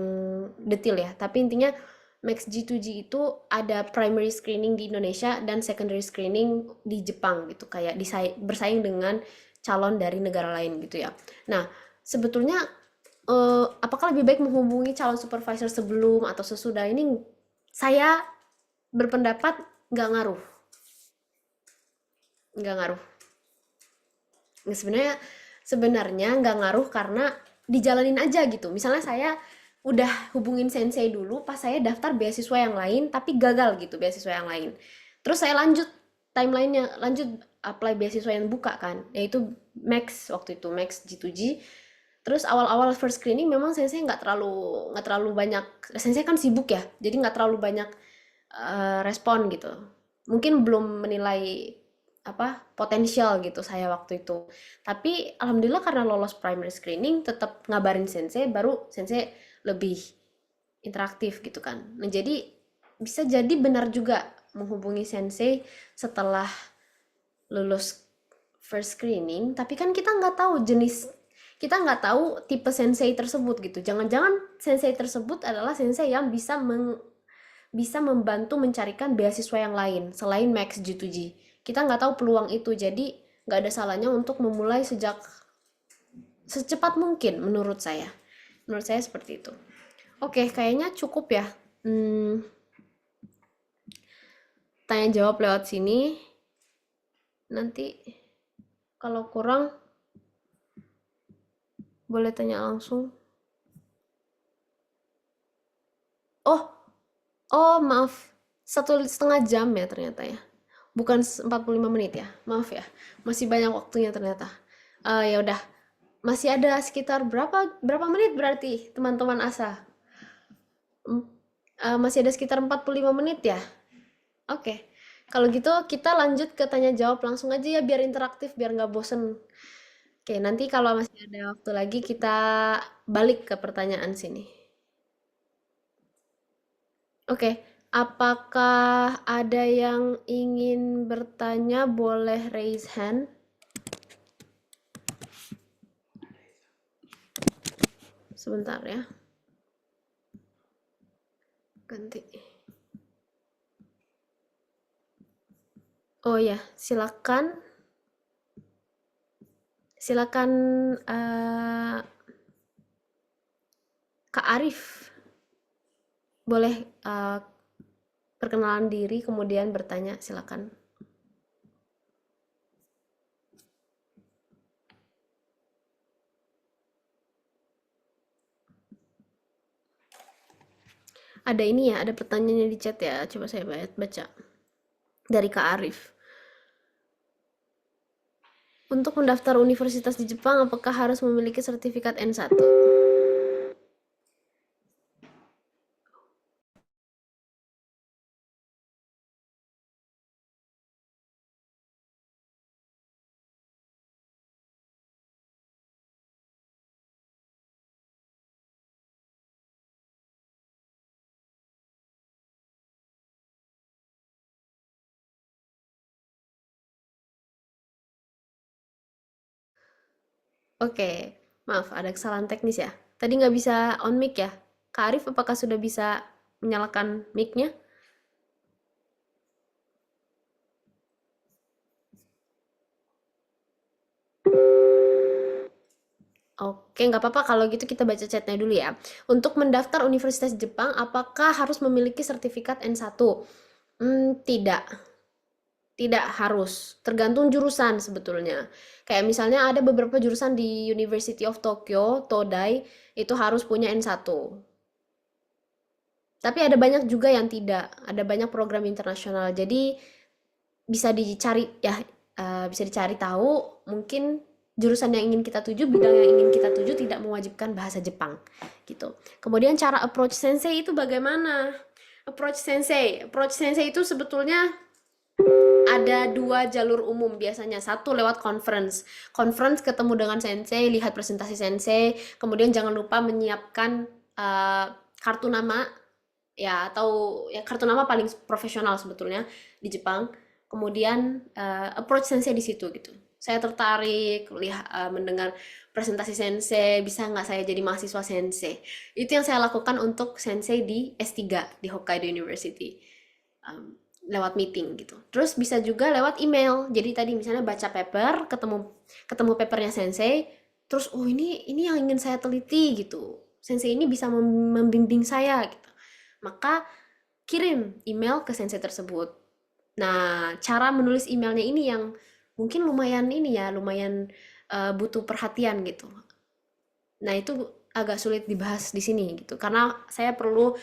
detail ya. Tapi intinya Max G2G itu ada primary screening di Indonesia dan secondary screening di Jepang gitu. Kayak bersaing dengan calon dari negara lain gitu ya. Nah, sebetulnya apakah lebih baik menghubungi calon supervisor sebelum atau sesudah ini? Saya berpendapat nggak ngaruh, nggak ngaruh. Nggak, sebenarnya nggak ngaruh karena dijalanin aja gitu. Misalnya saya udah hubungin sensei dulu pas saya daftar beasiswa yang lain tapi gagal gitu beasiswa yang lain. Terus saya lanjut timelinenya, lanjut apply beasiswa yang buka kan, yaitu Max waktu itu Max G2G. Terus awal-awal first screening memang sensei nggak terlalu banyak, sensei kan sibuk ya, jadi nggak terlalu banyak respon gitu. Mungkin belum menilai apa potensial gitu saya waktu itu. Tapi alhamdulillah karena lolos primary screening tetap ngabarin sensei, baru sensei lebih interaktif gitu kan. Nah, jadi bisa jadi benar juga menghubungi sensei setelah lulus first screening, tapi kan kita nggak tahu jenis, kita nggak tahu tipe sensei tersebut gitu. Jangan-jangan sensei tersebut adalah sensei yang bisa membantu mencarikan beasiswa yang lain selain Max G2G. Kita nggak tahu peluang itu, jadi nggak ada salahnya untuk memulai secepat mungkin menurut saya. Menurut saya seperti itu. Oke, kayaknya cukup ya. Hmm, tanya jawab lewat sini. Nanti kalau kurang boleh tanya langsung. Oh, oh maaf. 1,5 jam ya ternyata ya. Bukan 45 menit ya. Maaf ya. Masih banyak waktunya ternyata. Ya udah. Masih ada sekitar berapa berapa menit berarti teman-teman Asa? Hmm, masih ada sekitar 45 menit ya? Oke. Kalau gitu kita lanjut ke tanya jawab langsung aja ya biar interaktif, biar nggak bosen. Oke, nanti kalau masih ada waktu lagi kita balik ke pertanyaan sini. Oke, apakah ada yang ingin bertanya? Boleh raise hand. Sebentar ya. Ganti. Oh ya, silakan. Silakan Kak Arif. Boleh perkenalan diri kemudian bertanya, silakan. Ada ini ya, ada pertanyaannya di chat ya. Coba saya baca. Dari Kak Arif. Untuk mendaftar universitas di Jepang, apakah harus memiliki sertifikat N1? Oke, maaf ada kesalahan teknis ya. Tadi nggak bisa on mic ya. Kak Arif apakah sudah bisa menyalakan mic-nya? Oke, nggak apa-apa kalau gitu kita baca chatnya dulu ya. Untuk mendaftar Universitas Jepang, apakah harus memiliki sertifikat N1? Tidak. Tidak harus, tergantung jurusan sebetulnya. Kayak misalnya ada beberapa jurusan di University of Tokyo, Todai, itu harus punya N1. Tapi ada banyak juga yang tidak, ada banyak program internasional. Jadi bisa dicari ya, bisa dicari tahu mungkin jurusan yang ingin kita tuju, bidang yang ingin kita tuju tidak mewajibkan bahasa Jepang gitu. Kemudian cara approach sensei itu bagaimana? Approach sensei itu sebetulnya ada dua jalur umum biasanya. Satu lewat conference. Conference ketemu dengan sensei, lihat presentasi sensei, kemudian jangan lupa menyiapkan kartu nama ya, atau ya kartu nama paling profesional sebetulnya di Jepang. Kemudian approach sensei di situ gitu. Saya tertarik lihat mendengar presentasi sensei, bisa nggak saya jadi mahasiswa sensei? Itu yang saya lakukan untuk sensei di S3 di Hokkaido University. Um, Lewat meeting gitu. Terus bisa juga lewat email. Jadi tadi misalnya baca paper, ketemu ketemu papernya sensei, terus oh ini yang ingin saya teliti gitu. Sensei ini bisa membimbing saya gitu. Maka kirim email ke sensei tersebut. Nah, cara menulis emailnya ini yang mungkin lumayan ini ya, lumayan butuh perhatian gitu. Nah, itu agak sulit dibahas di sini gitu, karena saya perlu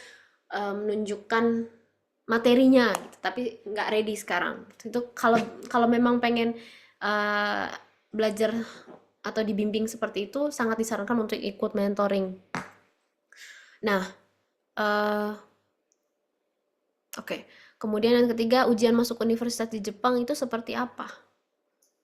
menunjukkan materinya gitu, tapi nggak ready sekarang. Itu kalau kalau memang pengen eh, belajar atau dibimbing seperti itu, sangat disarankan untuk ikut mentoring. Nah, eh, oke. Kemudian yang ketiga, ujian masuk universitas di Jepang itu seperti apa?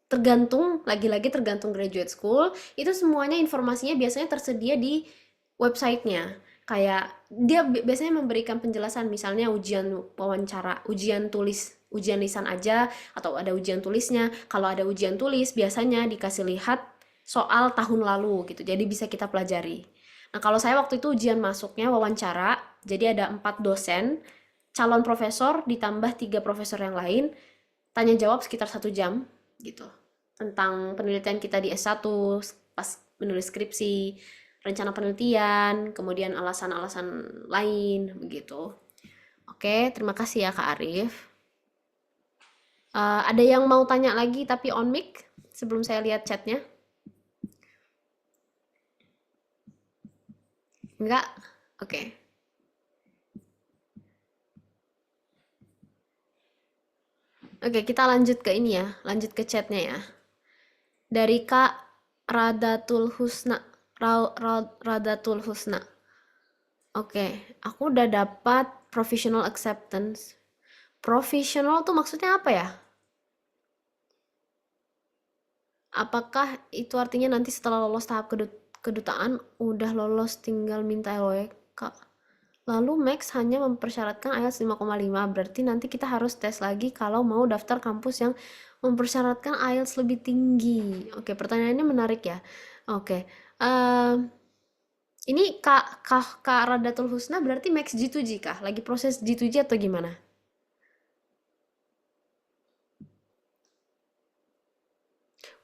Tergantung, lagi-lagi tergantung graduate school, itu semuanya informasinya biasanya tersedia di websitenya. Kayak dia biasanya memberikan penjelasan, misalnya ujian wawancara, ujian tulis, ujian lisan aja, atau ada ujian tulisnya. Kalau ada ujian tulis, biasanya dikasih lihat soal tahun lalu gitu, jadi bisa kita pelajari. Nah, kalau saya waktu itu ujian masuknya wawancara, jadi ada 4 dosen, calon profesor ditambah 3 profesor yang lain, tanya jawab sekitar 1 jam gitu tentang penelitian kita di S1 pas menulis skripsi, rencana penelitian, kemudian alasan-alasan lain begitu. Oke, terima kasih ya Kak Arif. Ada yang mau tanya lagi tapi on mic sebelum saya lihat chatnya? Enggak? Oke. Oke, kita lanjut ke ini ya, lanjut ke chatnya ya. Dari Kak Radatul Husna. Radatul Husna. Oke, aku udah dapat provisional acceptance. Provisional tuh maksudnya apa ya? Apakah itu artinya nanti setelah lolos tahap kedutaan udah lolos tinggal minta LOK? Lalu Max hanya mempersyaratkan IELTS 5,5, berarti nanti kita harus tes lagi kalau mau daftar kampus yang mempersyaratkan IELTS lebih tinggi. Oke, pertanyaannya menarik ya. Oke, ini Kak Radatul Husna berarti Max G2G kah? Lagi proses G2G atau gimana?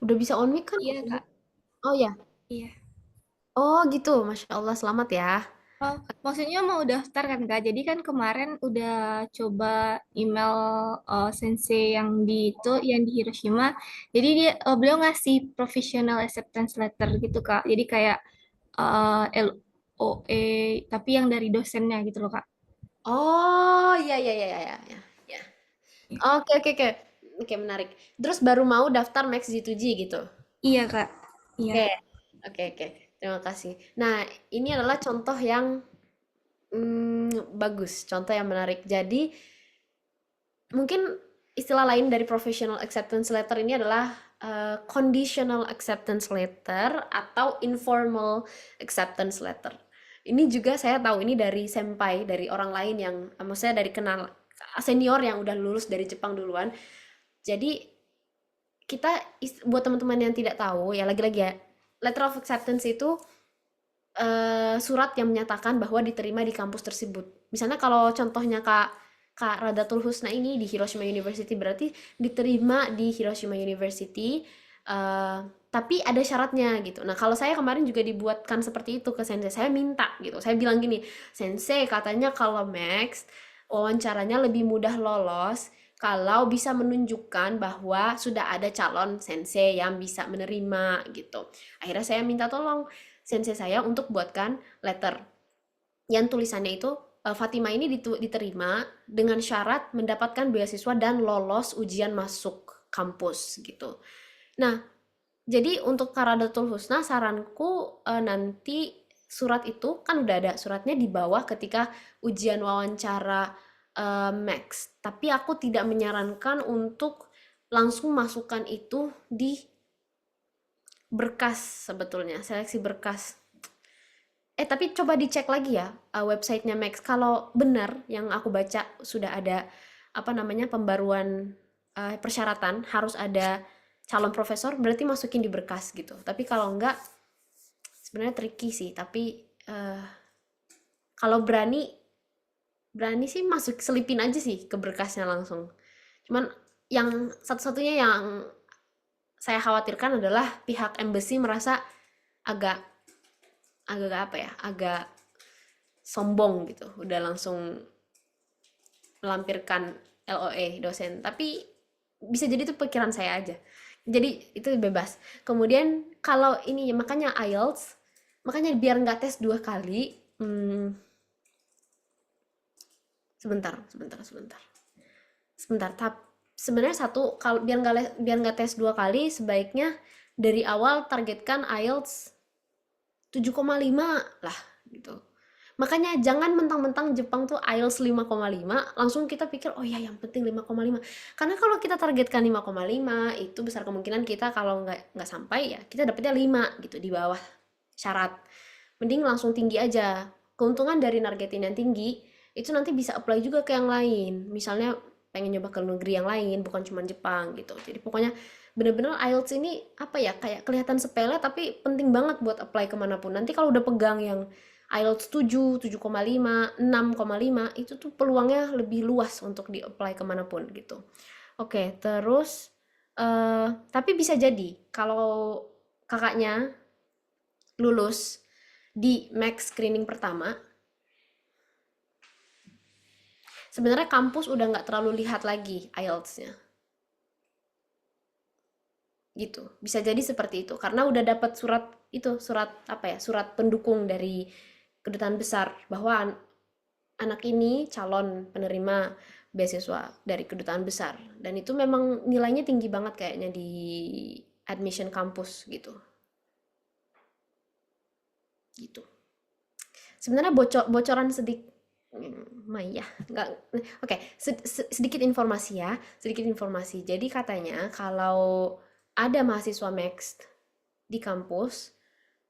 Udah bisa on mic kan? Iya, Kak. Oh ya. Iya. Oh gitu, Masya Allah, selamat ya. Oh, maksudnya mau daftar kan, Kak? Jadi kan kemarin udah coba email sensei yang di itu, yang di Hiroshima. Jadi beliau ngasih professional acceptance letter gitu, Kak. Jadi kayak LOE, tapi yang dari dosennya gitu loh, Kak. Oh, iya, iya, iya, iya, iya, iya. Oke, oke, oke. Oke, menarik. Terus baru mau daftar Max G2G gitu. Iya, Kak. Iya. Oke, oke, oke. Terima kasih. Nah, ini adalah contoh yang bagus, contoh yang menarik. Jadi, mungkin istilah lain dari professional acceptance letter ini adalah conditional acceptance letter atau informal acceptance letter. Ini juga saya tahu ini dari senpai, dari orang lain yang, maksudnya dari kenal senior yang udah lulus dari Jepang duluan. Jadi kita buat teman-teman yang tidak tahu ya, lagi-lagi ya, letter of acceptance itu surat yang menyatakan bahwa diterima di kampus tersebut. Misalnya kalau contohnya Kak Radatul Husna ini di Hiroshima University, berarti diterima di Hiroshima University, Eh, tapi ada syaratnya gitu. Nah, kalau saya kemarin juga dibuatkan seperti itu ke sensei. Saya minta gitu. Saya bilang gini, "Sensei, katanya kalau Max wawancaranya lebih mudah lolos kalau bisa menunjukkan bahwa sudah ada calon sensei yang bisa menerima gitu." Akhirnya saya minta tolong sensei saya untuk buatkan letter yang tulisannya itu Fatima ini diterima dengan syarat mendapatkan beasiswa dan lolos ujian masuk kampus gitu. Nah, jadi untuk Karadatul Husna saranku nanti surat itu kan udah ada suratnya di bawah ketika ujian wawancara Max. Tapi aku tidak menyarankan untuk langsung masukkan itu di berkas sebetulnya, seleksi berkas. Tapi coba dicek lagi ya websitenya Max. Kalau benar yang aku baca sudah ada apa namanya pembaruan persyaratan harus ada calon profesor, berarti masukin di berkas gitu. Tapi kalau enggak, sebenarnya tricky sih. Tapi kalau berani berani sih masuk selipin aja sih ke berkasnya langsung. Cuman yang satu-satunya yang saya khawatirkan adalah pihak embassy merasa agak agak apa ya, agak sombong gitu. Udah langsung melampirkan LOE dosen, tapi bisa jadi itu pikiran saya aja, jadi itu bebas. Kemudian kalau ini makanya IELTS, makanya biar nggak tes 2 kali. Sebentar sebenarnya satu, kalau biar nggak tes 2 kali, sebaiknya dari awal targetkan IELTS 7,5 lah gitu. Makanya jangan mentang-mentang Jepang tuh IELTS 5,5 langsung kita pikir oh ya yang penting 5,5. Karena kalau kita targetkan 5,5 itu besar kemungkinan kita kalau nggak sampai ya kita dapetnya 5 gitu di bawah syarat. Mending langsung tinggi aja. Keuntungan dari nargetin yang tinggi itu nanti bisa apply juga ke yang lain. Misalnya pengen nyoba ke negeri yang lain bukan cuma Jepang gitu. Jadi pokoknya bener-bener IELTS ini apa ya kayak kelihatan sepele tapi penting banget buat apply kemanapun. Nanti kalau udah pegang yang IELTS 7, 7,5, 6,5 itu tuh peluangnya lebih luas untuk di-apply kemanapun gitu. Oke, terus tapi bisa jadi kalau kakaknya lulus di max screening pertama, sebenarnya kampus udah nggak terlalu lihat lagi IELTS-nya. Gitu. Bisa jadi seperti itu karena udah dapat surat itu, surat apa ya? Surat pendukung dari kedutaan besar bahwa anak ini calon penerima beasiswa dari kedutaan besar dan itu memang nilainya tinggi banget kayaknya di admission kampus gitu. Gitu. Sebenarnya bocoran sedikit Maya, nggak, oke, sedikit informasi ya, sedikit informasi. Jadi katanya kalau ada mahasiswa Max di kampus,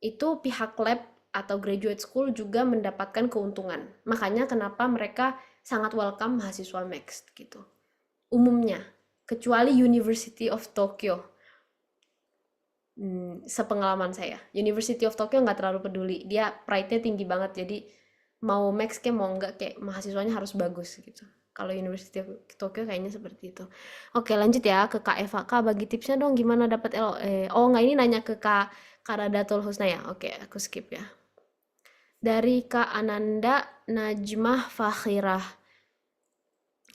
itu pihak lab atau graduate school juga mendapatkan keuntungan. Makanya kenapa mereka sangat welcome mahasiswa Max gitu. Umumnya, kecuali University of Tokyo. Sepengalaman saya, University of Tokyo nggak terlalu peduli. Dia pride-nya tinggi banget, jadi mau Max kayak mau nggak kayak mahasiswanya harus bagus gitu. Kalau University of Tokyo kayaknya seperti itu. Oke, lanjut ya ke Kak Eva. Kak, bagi tipsnya dong gimana dapat LOE. Oh, nggak, ini nanya ke Kak Karadatul Husna ya. Oke, aku skip ya. Dari Kak Ananda Najmah Fakhirah.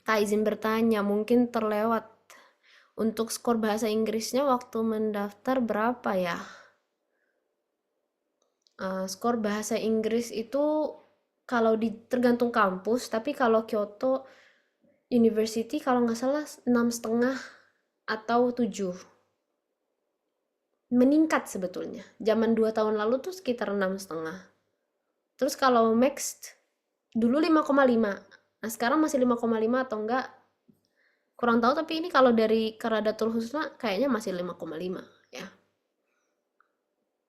Kak, izin bertanya, mungkin terlewat. Untuk skor bahasa Inggrisnya waktu mendaftar berapa ya? Skor bahasa Inggris itu kalau tergantung kampus, tapi kalau Kyoto University kalau nggak salah 6,5 atau 7. Meningkat sebetulnya. Zaman 2 tahun lalu tuh sekitar 6,5. Terus kalau Max dulu 5,5. Nah, sekarang masih 5,5 atau enggak kurang tahu, tapi ini kalau dari Karadatul Husna kayaknya masih 5,5 ya.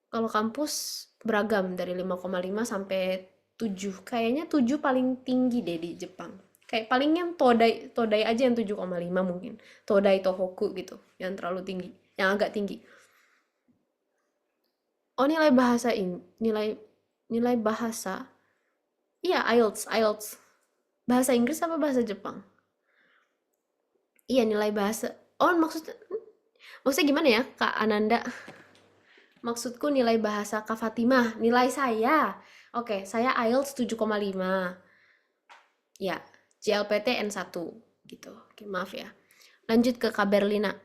Kalau kampus beragam dari 5,5 sampai 7. Kayaknya 7 paling tinggi deh di Jepang. Kayak palingnya Todai, Todai aja yang 7,5 mungkin. Todai Tohoku gitu, yang terlalu tinggi, yang agak tinggi. Oh, nilai bahasa ini, nilai nilai bahasa. Iya, IELTS, IELTS. Bahasa Inggris apa bahasa Jepang? Iya, nilai bahasa. Oh, Maksudnya gimana ya, Kak Ananda? Maksudku nilai bahasa Kak Fatimah, nilai saya. Oke, saya IELTS 7,5. Ya, JLPT N1 gitu. Oke, maaf ya. Lanjut ke Kak Berlina.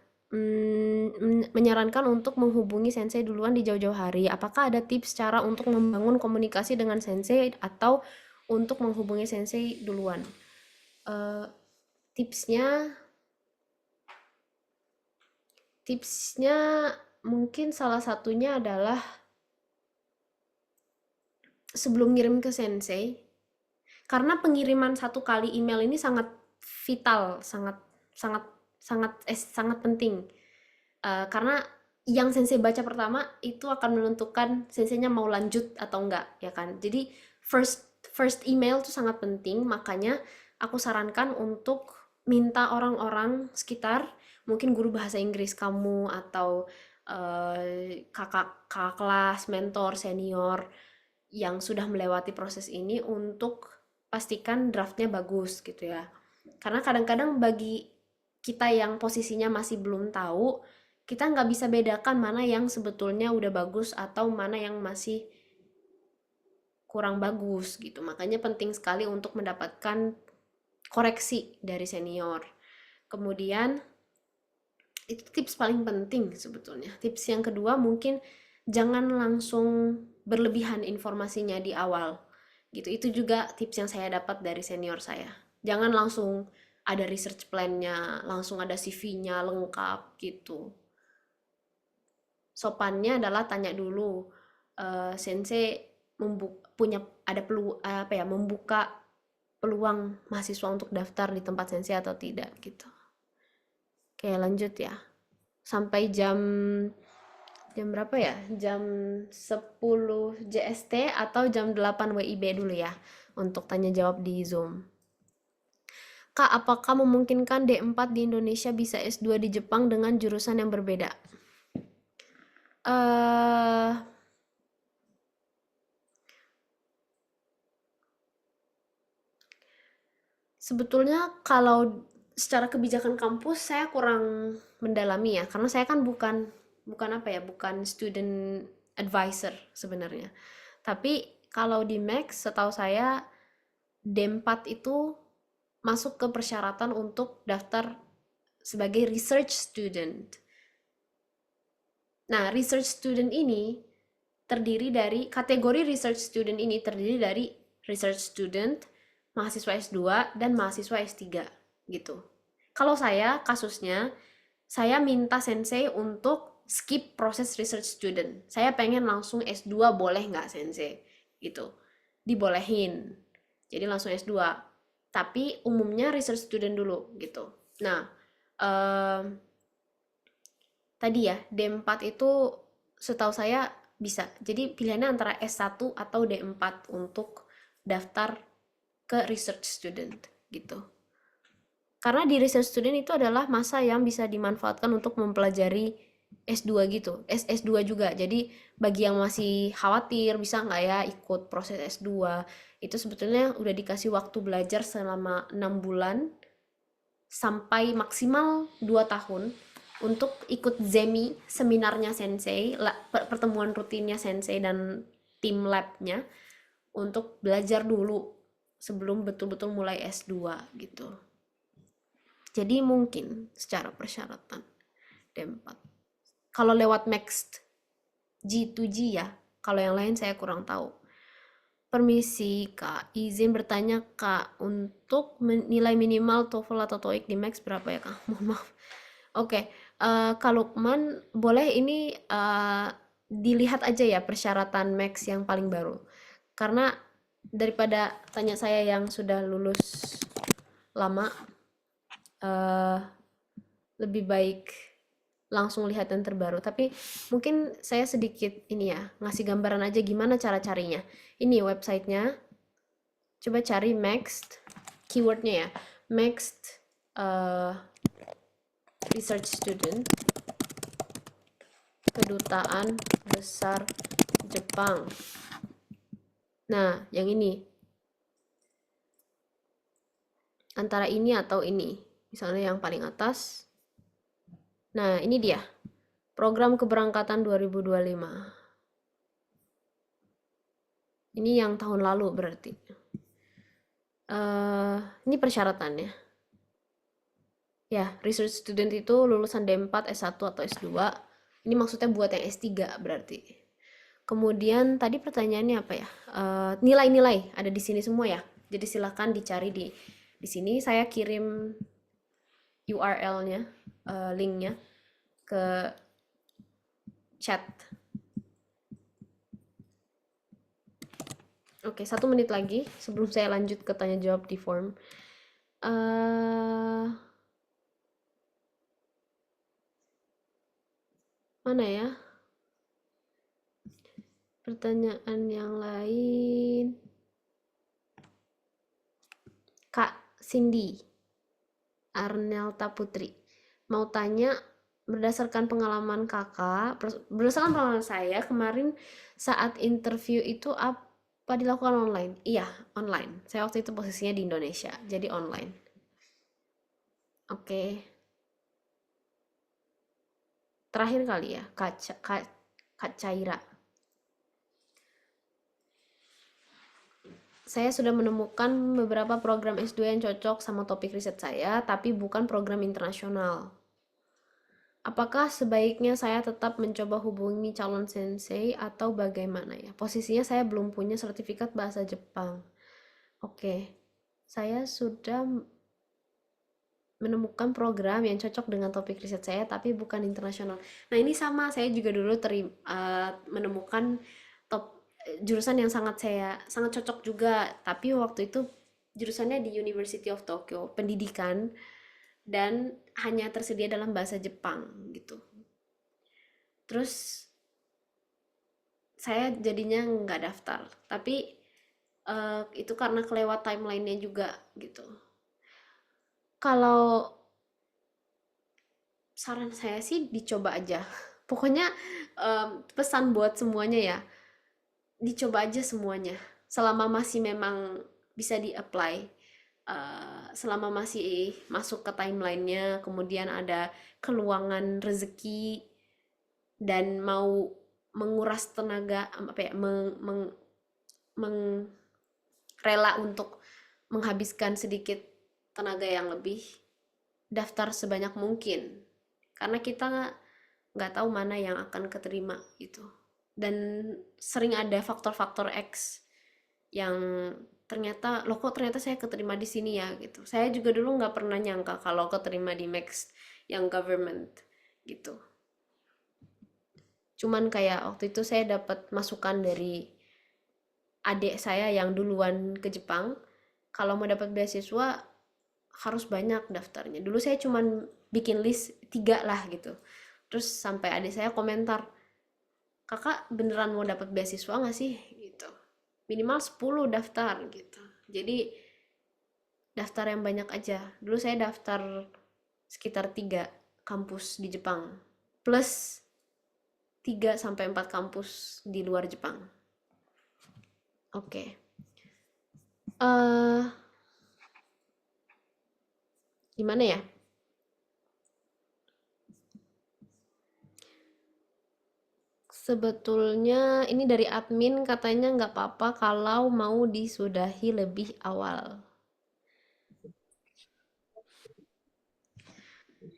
Menyarankan untuk menghubungi sensei duluan di jauh-jauh hari. Apakah ada tips cara untuk membangun komunikasi dengan sensei atau untuk menghubungi sensei duluan? Eh, tipsnya, tipsnya mungkin salah satunya adalah sebelum ngirim ke sensei, karena pengiriman satu kali email ini sangat vital, sangat sangat sangat penting. Karena yang sensei baca pertama itu akan menentukan senseinya mau lanjut atau enggak, ya kan? Jadi first first email itu sangat penting, makanya aku sarankan untuk minta orang-orang sekitar, mungkin guru bahasa Inggris kamu atau kakak kakak kelas, mentor, senior yang sudah melewati proses ini untuk pastikan draftnya bagus gitu ya. Karena kadang-kadang bagi kita yang posisinya masih belum tahu, kita nggak bisa bedakan mana yang sebetulnya udah bagus atau mana yang masih kurang bagus gitu. Makanya penting sekali untuk mendapatkan koreksi dari senior. Kemudian itu tips paling penting sebetulnya. Tips yang kedua mungkin jangan langsung berlebihan informasinya di awal. Gitu. Itu juga tips yang saya dapat dari senior saya. Jangan langsung ada research plan-nya, langsung ada CV-nya lengkap gitu. Sopannya adalah tanya dulu, sensei punya ada apa ya, membuka peluang mahasiswa untuk daftar di tempat sensei atau tidak gitu. Oke, lanjut ya. Sampai jam jam berapa ya? Jam 10 JST atau jam 8 WIB dulu ya untuk tanya jawab di Zoom. Kak, apakah memungkinkan D4 di Indonesia bisa S2 di Jepang dengan jurusan yang berbeda? Eh Sebetulnya kalau secara kebijakan kampus saya kurang mendalami ya, karena saya kan bukan bukan apa ya, bukan student advisor sebenarnya. Tapi kalau di Max, setahu saya D4 itu masuk ke persyaratan untuk daftar sebagai research student. Nah, research student ini kategori research student ini terdiri dari research student, mahasiswa S2 dan mahasiswa S3 gitu. Kalau saya kasusnya, saya minta sensei untuk skip proses research student. Saya pengen langsung S2, boleh nggak sensei? Gitu. Dibolehin. Jadi langsung S2. Tapi umumnya research student dulu gitu. Nah, eh, tadi ya, D4 itu setahu saya bisa. Jadi pilihannya antara S1 atau D4 untuk daftar ke research student gitu. Karena di research student itu adalah masa yang bisa dimanfaatkan untuk mempelajari S2 gitu. S2 juga. Jadi bagi yang masih khawatir bisa nggak ya ikut proses S2, itu sebetulnya udah dikasih waktu belajar selama 6 bulan sampai maksimal 2 tahun untuk ikut Zemi, seminarnya Sensei, pertemuan rutinnya Sensei dan tim labnya untuk belajar dulu sebelum betul-betul mulai S2 gitu. Jadi mungkin secara persyaratan D4. Kalau lewat Max G2G ya, kalau yang lain saya kurang tahu. Permisi Kak, izin bertanya Kak, untuk nilai minimal TOEFL atau TOEIC di Max berapa ya Kak? Mohon maaf. Oke, Kak Lukman, boleh ini dilihat aja ya persyaratan Max yang paling baru. Karena daripada tanya saya yang sudah lulus lama, eh, lebih baik langsung lihat yang terbaru. Tapi mungkin saya sedikit ini ya, ngasih gambaran aja gimana cara carinya. Ini websitenya, coba cari Maxt, keywordnya ya, Maxt Research Student, Kedutaan Besar Jepang. Nah, yang ini. Antara ini atau ini. Misalnya yang paling atas. Nah, ini dia. Program keberangkatan 2025. Ini yang tahun lalu berarti. Ini persyaratannya. Ya, research student itu lulusan D4, S1 atau S2. Ini maksudnya buat yang S3 berarti. Kemudian tadi pertanyaannya apa ya? Nilai-nilai ada di sini semua ya. Jadi silakan dicari di sini. Saya kirim URL-nya, link-nya ke chat. Oke, 1 menit lagi sebelum saya lanjut ke tanya jawab di form. Mana ya? Pertanyaan yang lain. Kak Cindy Arnelta Putri mau tanya, berdasarkan pengalaman kakak, berdasarkan pengalaman saya kemarin saat interview itu apa dilakukan online? Iya, online. Saya waktu itu posisinya di Indonesia, jadi online. Oke, terakhir kali ya, Kak Caira. Saya sudah menemukan beberapa program S2 yang cocok sama topik riset saya, tapi bukan program internasional. Apakah sebaiknya saya tetap mencoba hubungi calon sensei atau bagaimana ya? Posisinya saya belum punya sertifikat bahasa Jepang. Oke, saya sudah menemukan program yang cocok dengan topik riset saya, tapi bukan internasional. Nah, ini sama, saya juga dulu menemukan jurusan yang sangat cocok juga, tapi waktu itu jurusannya di University of Tokyo, pendidikan, dan hanya tersedia dalam bahasa Jepang gitu. Terus saya jadinya nggak daftar, tapi itu karena kelewat timelinenya juga gitu. Kalau saran saya sih dicoba aja. Pokoknya pesan buat semuanya ya, dicoba aja semuanya. Selama masih memang bisa di-apply, selama masih masuk ke timelinenya, kemudian ada keluangan rezeki dan mau menguras tenaga, apa ya, rela untuk menghabiskan sedikit tenaga yang lebih, daftar sebanyak mungkin karena kita nggak tahu mana yang akan keterima gitu, dan sering ada faktor-faktor X yang ternyata loh kok ternyata saya keterima di sini ya gitu. Saya juga dulu nggak pernah nyangka kalau keterima di Max yang government gitu. Cuman kayak waktu itu saya dapat masukan dari adik saya yang duluan ke Jepang, kalau mau dapat beasiswa harus banyak daftarnya. Dulu saya cuman bikin list 3 lah gitu. Terus sampai adik saya komentar, kakak beneran mau dapat beasiswa nggak sih? Gitu. Minimal 10 daftar gitu. Jadi daftar yang banyak aja. Dulu saya daftar sekitar 3 kampus di Jepang. Plus 3 sampai 4 kampus di luar Jepang. Oke. Gimana ya? Sebetulnya ini dari admin katanya nggak apa-apa kalau mau disudahi lebih awal.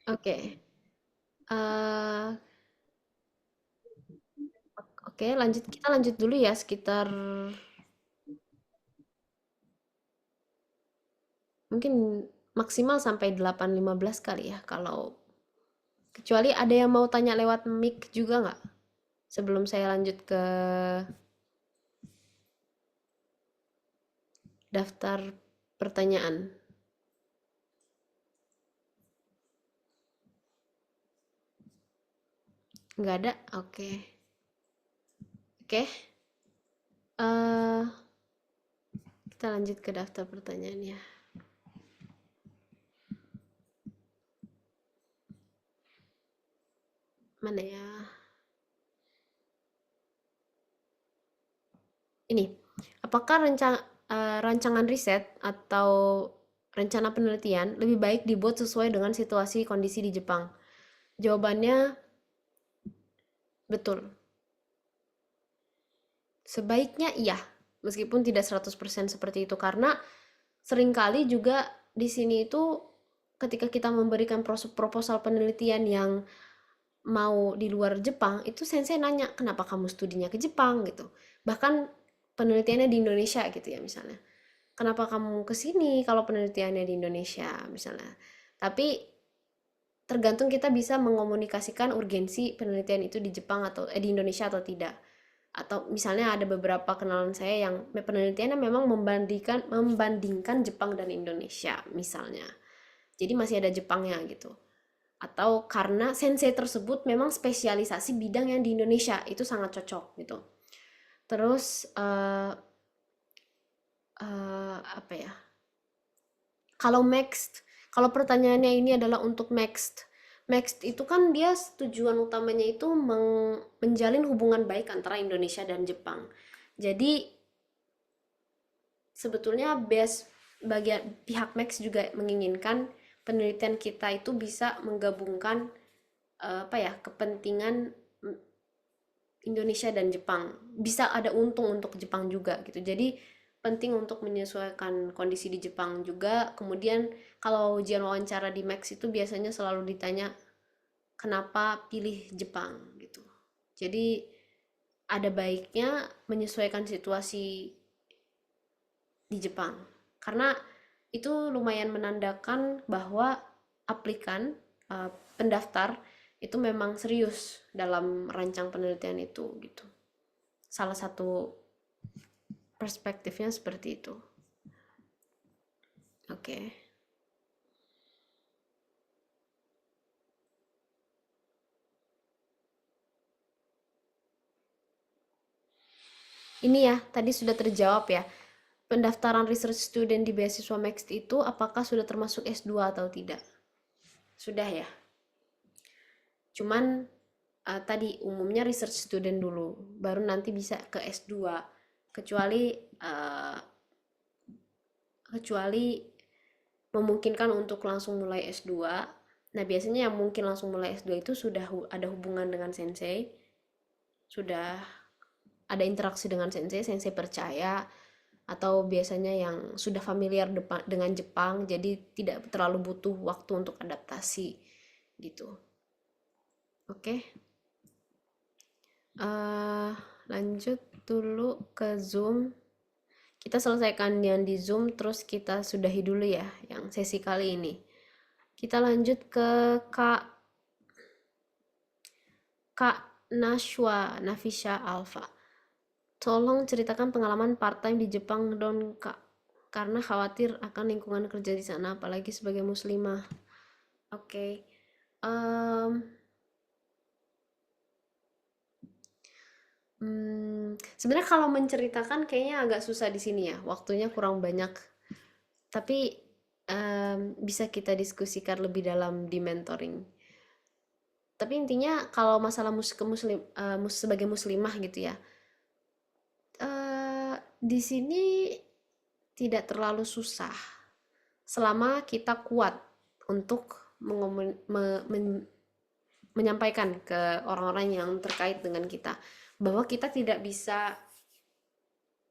Oke. Oke, kita lanjut dulu ya sekitar mungkin maksimal sampai 8.15 kali ya, kalau kecuali ada yang mau tanya lewat mic juga nggak sebelum saya lanjut ke daftar pertanyaan. Nggak ada? Oke. Oke. Kita lanjut ke daftar pertanyaannya. Mana ya? Ini, apakah rancangan riset atau rencana penelitian lebih baik dibuat sesuai dengan situasi kondisi di Jepang? Jawabannya betul. Sebaiknya iya, meskipun tidak 100% seperti itu karena seringkali juga di sini itu ketika kita memberikan proposal penelitian yang mau di luar Jepang, itu sensei nanya, "Kenapa kamu studinya ke Jepang?" gitu. Bahkan penelitiannya di Indonesia gitu ya misalnya. "Kenapa kamu ke sini kalau penelitiannya di Indonesia?" misalnya. Tapi tergantung kita bisa mengomunikasikan urgensi penelitian itu di Jepang atau di Indonesia atau tidak. Atau misalnya ada beberapa kenalan saya yang penelitiannya memang membandingkan Jepang dan Indonesia misalnya. Jadi masih ada Jepangnya gitu. Atau karena sensei tersebut memang spesialisasi bidang yang di Indonesia itu sangat cocok gitu. Terus apa ya? Kalau Next, kalau pertanyaannya ini adalah untuk Next. Next itu kan dia tujuan utamanya itu menjalin hubungan baik antara Indonesia dan Jepang. Jadi sebetulnya base bagian pihak Max juga menginginkan penelitian kita itu bisa menggabungkan apa ya kepentingan Indonesia dan Jepang, bisa ada untung untuk Jepang juga gitu. Jadi penting untuk menyesuaikan kondisi di Jepang juga. Kemudian kalau ujian wawancara di Max itu biasanya selalu ditanya kenapa pilih Jepang gitu. Jadi ada baiknya menyesuaikan situasi di Jepang. Karena itu lumayan menandakan bahwa aplikan, pendaftar itu memang serius dalam rancang penelitian itu gitu. Salah satu perspektifnya seperti itu. Oke. Ini ya, tadi sudah terjawab ya. Pendaftaran research student di beasiswa Max itu apakah sudah termasuk S2 atau tidak? Sudah ya. Cuman tadi umumnya research student dulu, baru nanti bisa ke S2. Kecuali uh, kecuali memungkinkan untuk langsung mulai S2. Nah, biasanya yang mungkin langsung mulai S2 itu sudah ada hubungan dengan sensei, sudah ada interaksi dengan sensei, sensei percaya, atau biasanya yang sudah familiar dengan Jepang, jadi tidak terlalu butuh waktu untuk adaptasi gitu. Oke. Uh, Lanjut dulu ke Zoom. Kita selesaikan yang di Zoom, terus kita sudahi dulu ya yang sesi kali ini. Kita lanjut ke Kak Kak Nashwa Nafisha Alfa. Tolong ceritakan pengalaman part-time di Jepang dong Kak. Karena khawatir akan lingkungan kerja di sana, apalagi sebagai muslimah. Oke. Okay. Sebenarnya kalau menceritakan kayaknya agak susah di sini ya. Waktunya kurang banyak. Tapi bisa kita diskusikan lebih dalam di mentoring. Tapi intinya kalau masalah sebagai muslimah gitu ya, di sini tidak terlalu susah selama kita kuat untuk menyampaikan ke orang-orang yang terkait dengan kita bahwa kita tidak bisa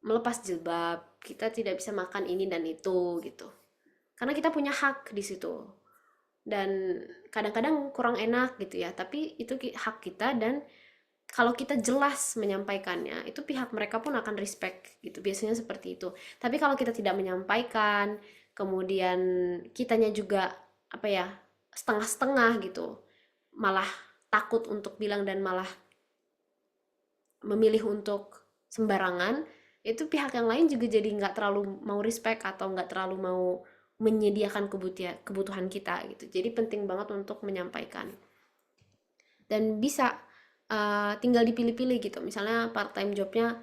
melepas jilbab, kita tidak bisa makan ini dan itu gitu. Karena kita punya hak di situ. Dan kadang-kadang kurang enak gitu ya, tapi itu hak kita dan kalau kita jelas menyampaikannya, itu pihak mereka pun akan respect gitu. Biasanya seperti itu. Tapi kalau kita tidak menyampaikan, kemudian kitanya juga apa ya, setengah-setengah gitu. Malah takut untuk bilang dan malah memilih untuk sembarangan, itu pihak yang lain juga jadi nggak terlalu mau respect atau nggak terlalu mau menyediakan kebutuhan kita gitu. Jadi penting banget untuk menyampaikan. Dan bisa tinggal dipilih-pilih gitu. Misalnya part time jobnya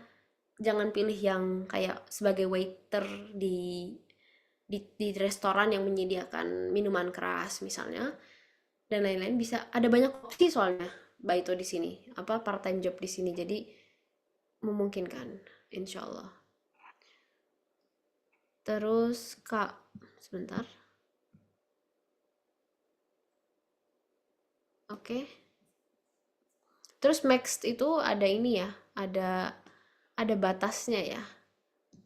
jangan pilih yang kayak sebagai waiter di restoran yang menyediakan minuman keras misalnya dan lain-lain. Bisa ada banyak opsi soalnya Baito di sini apa part time job di sini, jadi memungkinkan insya Allah. Terus Kak, sebentar. Oke. Terus max itu ada ini ya, ada batasnya ya.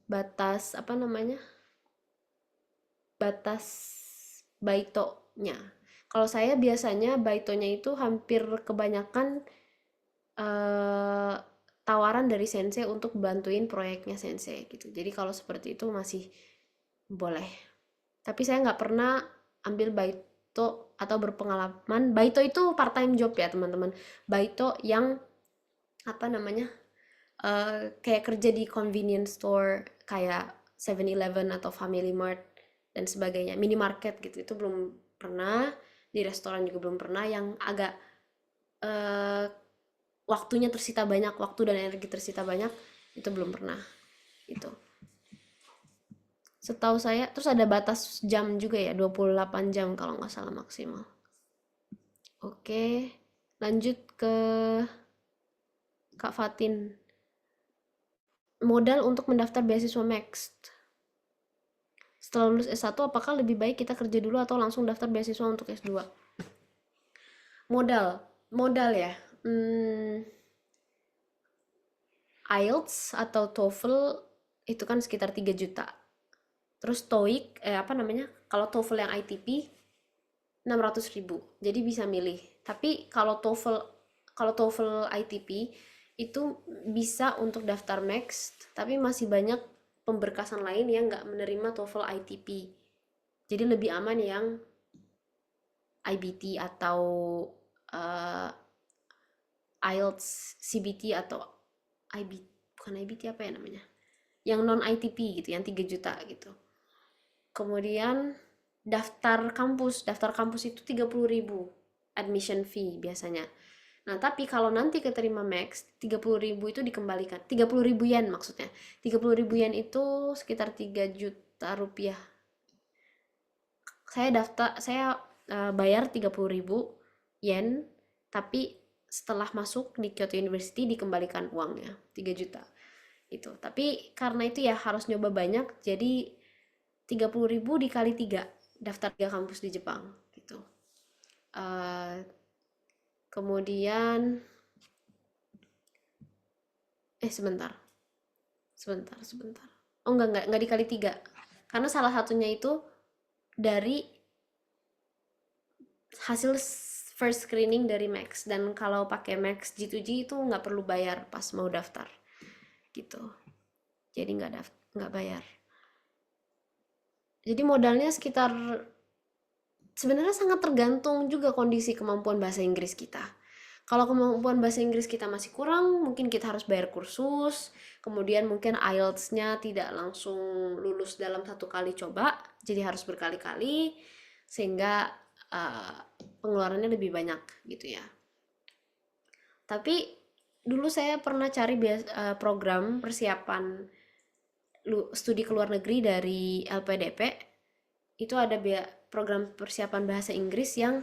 Batas apa namanya? Batas baitonya. Kalau saya biasanya baitonya itu hampir kebanyakan eh, tawaran dari sensei untuk bantuin proyeknya sensei gitu. Jadi kalau seperti itu masih boleh. Tapi saya nggak pernah ambil baito atau berpengalaman. Baito itu part time job ya teman-teman. Baito yang apa namanya? Kayak kerja di convenience store kayak 7-Eleven atau Family Mart dan sebagainya, minimarket gitu. Itu belum pernah, di restoran juga belum pernah yang agak eh, waktunya tersita banyak, waktu dan energi tersita banyak, itu belum pernah. Itu. Setahu saya, terus ada batas jam juga ya, 28 jam kalau nggak salah maksimal. Oke, lanjut ke Kak Fatin. Modal untuk mendaftar beasiswa Max. Setelah lulus S1, apakah lebih baik kita kerja dulu atau langsung daftar beasiswa untuk S2? Modal, modal ya. Hmm, IELTS atau TOEFL itu kan sekitar 3 juta. Terus TOEIC, apa namanya? Kalau TOEFL yang ITP 600.000. Jadi bisa milih. Tapi kalau TOEFL ITP itu bisa untuk daftar Max, tapi masih banyak pemberkasan lain yang nggak menerima TOEFL ITP. Jadi lebih aman yang IBT atau eh, IELTS CBT atau IB bukan IBT apa ya namanya? Yang non ITP gitu, yang 3 juta gitu. Kemudian daftar kampus itu 30.000 admission fee biasanya. Nah, tapi kalau nanti keterima Max, 30.000 itu dikembalikan. 30.000 yen maksudnya. 30.000 yen itu sekitar 3 juta rupiah. Saya bayar 30.000 yen, tapi setelah masuk di Kyoto University dikembalikan uangnya 3 juta itu. Tapi karena itu ya harus nyoba banyak, jadi 30.000 dikali 3 daftar 3 kampus di Jepang gitu. Eh, kemudian sebentar, sebentar. Oh enggak dikali 3. Karena salah satunya itu dari hasil first screening dari Max, dan kalau pakai Max G2G itu nggak perlu bayar pas mau daftar gitu. Jadi nggak bayar. Jadi modalnya sekitar, sebenarnya sangat tergantung juga kondisi kemampuan bahasa Inggris kita. Kalau kemampuan bahasa Inggris kita masih kurang, mungkin kita harus bayar kursus, kemudian mungkin IELTS-nya tidak langsung lulus dalam satu kali coba, jadi harus berkali-kali, sehingga uh, pengeluarannya lebih banyak gitu ya. Tapi dulu saya pernah cari program persiapan studi ke luar negeri dari LPDP. Itu ada program persiapan bahasa Inggris yang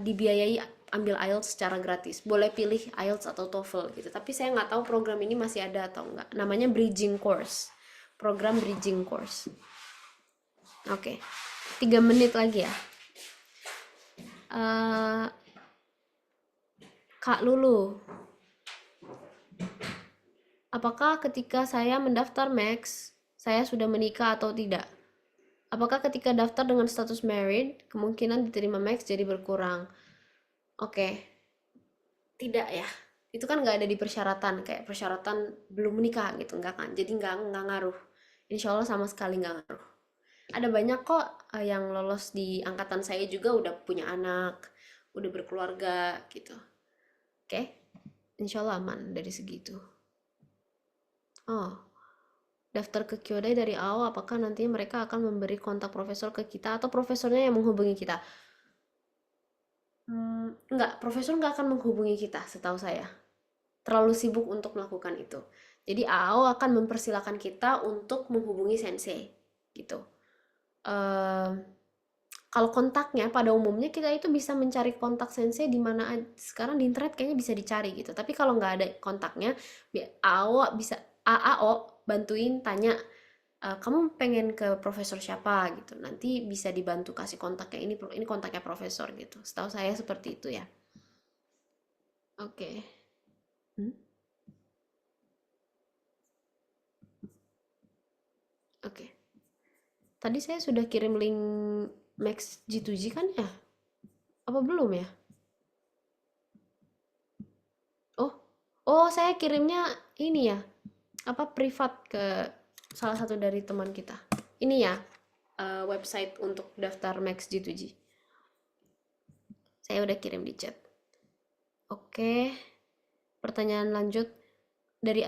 dibiayai ambil IELTS secara gratis. Boleh pilih IELTS atau TOEFL gitu. Tapi saya nggak tahu program ini masih ada atau enggak. Namanya Bridging Course. Program Bridging Course. Oke, 3 menit lagi ya. Eh, Kak Lulu, apakah ketika saya mendaftar Max, saya sudah menikah atau tidak? Apakah ketika daftar dengan status married, kemungkinan diterima Max jadi berkurang? Oke, tidak ya. Itu kan nggak ada di persyaratan, kayak persyaratan belum menikah gitu, nggak kan? Jadi nggak ngaruh. Insya Allah sama sekali nggak ngaruh. Ada banyak kok yang lolos di angkatan saya juga udah punya anak, udah berkeluarga gitu. Oke, insya Allah aman dari segitu. Oh, daftar ke Kyodai dari awal, apakah nanti mereka akan memberi kontak profesor ke kita atau profesornya yang menghubungi kita? Enggak, profesor nggak akan menghubungi kita setahu saya. Terlalu sibuk untuk melakukan itu. Jadi AO akan mempersilahkan kita untuk menghubungi sensei gitu. Ehm, Kalau kontaknya pada umumnya kita itu bisa mencari kontak sensei di mana sekarang di internet kayaknya bisa dicari gitu. Tapi kalau nggak ada kontaknya, AO bisa AAO bantuin tanya, kamu pengen ke profesor siapa gitu. Nanti bisa dibantu kasih kontaknya, ini kontaknya profesor gitu. Setahu saya seperti itu ya. Oke. Hmm? Oke. Tadi saya sudah kirim link Max G2G kan ya? Apa belum ya? Oh, oh saya kirimnya ini ya, apa privat ke salah satu dari teman kita. Ini ya, website untuk daftar Max G2G. Saya udah kirim di chat. Oke, pertanyaan lanjut dari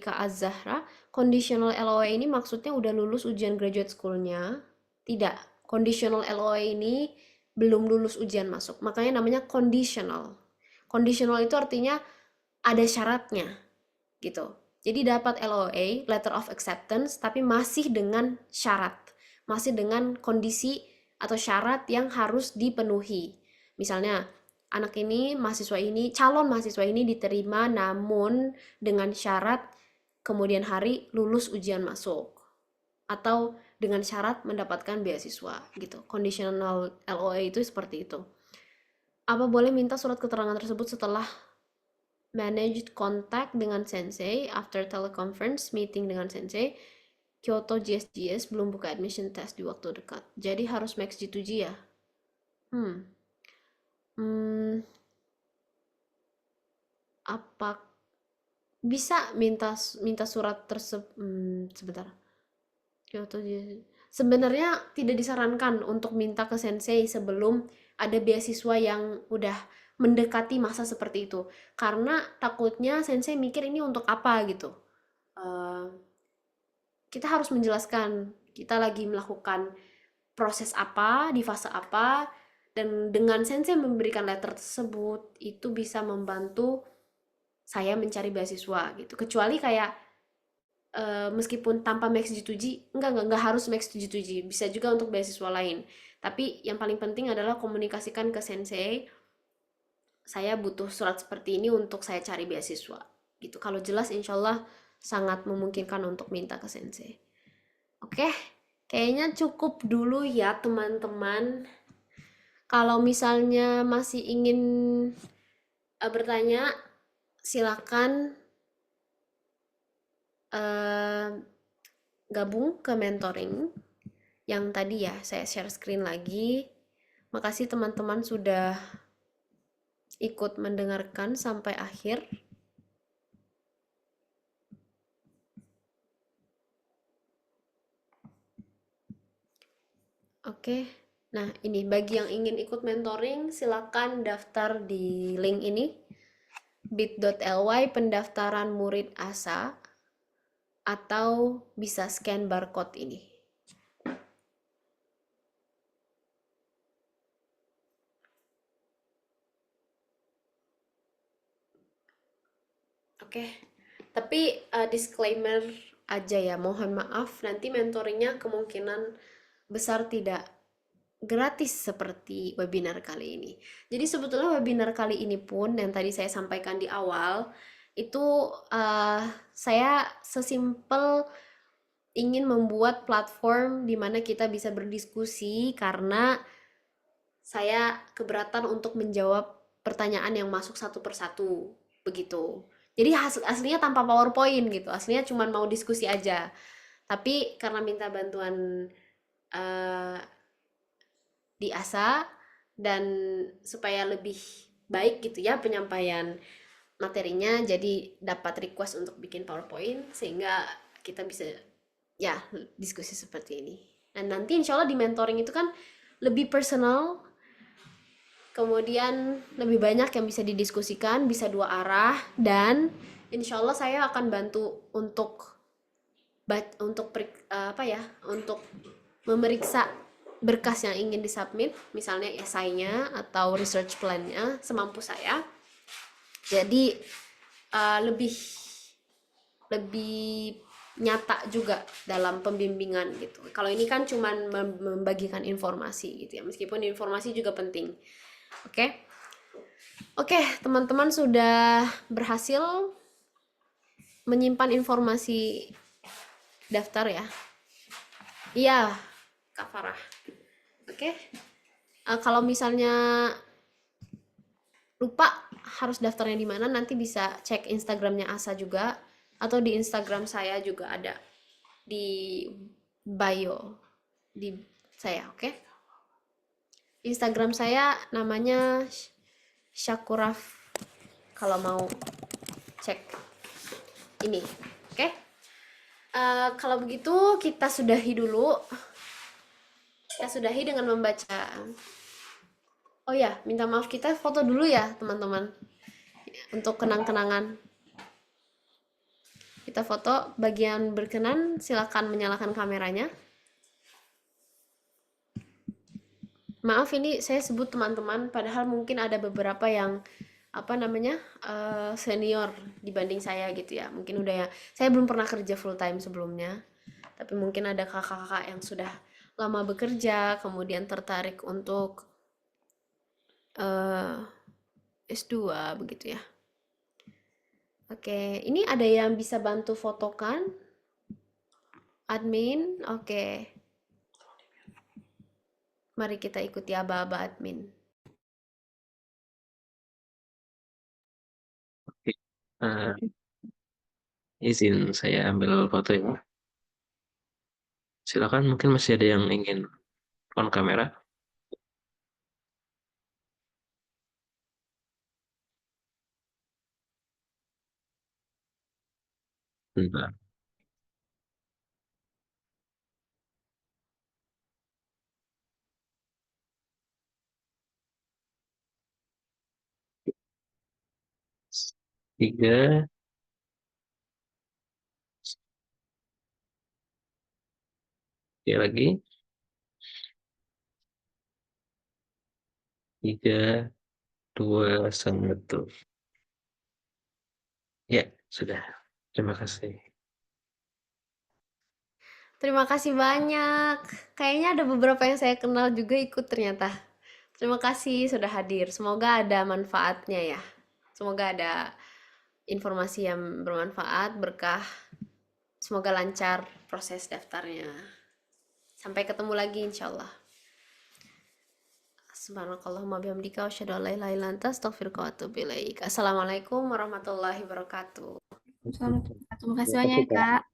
Kak Azahra. Conditional LOA ini maksudnya udah lulus ujian graduate school-nya? Tidak, conditional LOA ini belum lulus ujian masuk, makanya namanya conditional. Conditional itu artinya ada syaratnya gitu. Jadi dapat LOA, letter of acceptance, tapi masih dengan syarat, masih dengan kondisi atau syarat yang harus dipenuhi. Misalnya, anak ini, mahasiswa ini, calon mahasiswa ini diterima namun dengan syarat kemudian hari lulus ujian masuk. Atau dengan syarat mendapatkan beasiswa gitu. Conditional LOA itu seperti itu. Apa boleh minta surat keterangan tersebut setelah managed contact dengan sensei after teleconference meeting dengan sensei? Kyoto GSGS belum buka admission test di waktu dekat. Jadi harus Max G2G ya? Hmm. Hmm, apa bisa minta surat tersebut? Sebentar. Kyoto GSGS. Sebenarnya tidak disarankan untuk minta ke sensei sebelum ada beasiswa yang udah mendekati masa seperti itu. Karena takutnya sensei mikir ini untuk apa gitu. Eh, kita harus menjelaskan kita lagi melakukan proses apa, di fase apa, dan dengan sensei memberikan letter tersebut, itu bisa membantu saya mencari beasiswa gitu. Kecuali kayak meskipun tanpa Max G2G, enggak harus Max G2G, bisa juga untuk beasiswa lain. Tapi yang paling penting adalah komunikasikan ke sensei, saya butuh surat seperti ini untuk saya cari beasiswa gitu. Kalau jelas insya Allah sangat memungkinkan untuk minta ke sensei. Oke, kayaknya cukup dulu ya teman-teman. Kalau misalnya masih ingin bertanya, silakan eh, gabung ke mentoring yang tadi ya saya share screen lagi. Makasih teman-teman sudah ikut mendengarkan sampai akhir. Oke, nah ini bagi yang ingin ikut mentoring, silakan daftar di link ini, bit.ly pendaftaran murid ASA, atau bisa scan barcode ini. Oke, tapi disclaimer aja ya, mohon maaf nanti mentoringnya kemungkinan besar tidak gratis seperti webinar kali ini. Jadi sebetulnya webinar kali ini pun yang tadi saya sampaikan di awal itu saya sesimpel ingin membuat platform di mana kita bisa berdiskusi karena saya keberatan untuk menjawab pertanyaan yang masuk satu persatu begitu. Jadi aslinya tanpa PowerPoint gitu, aslinya cuma mau diskusi aja. Tapi karena minta bantuan uh, di ASA dan supaya lebih baik gitu ya penyampaian materinya, jadi dapat request untuk bikin PowerPoint sehingga kita bisa ya diskusi seperti ini. Dan nanti insya Allah di mentoring itu kan lebih personal, kemudian lebih banyak yang bisa didiskusikan, bisa dua arah, dan insya Allah saya akan bantu apa ya, untuk memeriksa berkas yang ingin disubmit, misalnya esainya atau research plan-nya semampu saya. Jadi lebih lebih nyata juga dalam pembimbingan gitu. Kalau ini kan cuman membagikan informasi gitu ya, meskipun informasi juga penting. Oke. Oke, teman-teman sudah berhasil menyimpan informasi daftar ya. Iya, Kak Farah. Oke. Kalau misalnya lupa harus daftarnya di mana, nanti bisa cek Instagramnya Asa juga, atau di Instagram saya juga ada di bio di saya, oke? Instagram saya namanya Syakuraf kalau mau cek ini, oke? Kalau begitu kita sudahi dulu. Kita sudahi dengan membaca. Oh ya, minta maaf kita foto dulu ya teman-teman untuk kenang-kenangan. Kita foto bagian berkenan, silakan menyalakan kameranya. Maaf ini saya sebut teman-teman, padahal mungkin ada beberapa yang apa namanya senior dibanding saya gitu ya. Mungkin udah ya. Saya belum pernah kerja full time sebelumnya, tapi mungkin ada kakak-kakak yang sudah lama bekerja, kemudian tertarik untuk eh, S2 begitu ya. Oke, ini ada yang bisa bantu fotokan? Admin, oke. Mari kita ikuti aba-aba admin. Oke. Eh, izin saya ambil foto ya. Silakan, mungkin masih ada yang ingin on kamera. Bentar. Tiga, tiga lagi. Tiga, dua, satu. Ya, sudah. Terima kasih. Terima kasih banyak. Kayaknya ada beberapa yang saya kenal juga ikut ternyata. Terima kasih sudah hadir. Semoga ada manfaatnya ya. Semoga ada informasi yang bermanfaat, berkah. Semoga lancar proses daftarnya. Sampai ketemu lagi insya Allah. Subhanakallahumma bihamdika wasyhadu an la ilaha illa anta astaghfiruka wa atubu ilaik. Assalamualaikum warahmatullahi wabarakatuh. Terima kasih Terima banyak kasih, ya, Kak. Kak.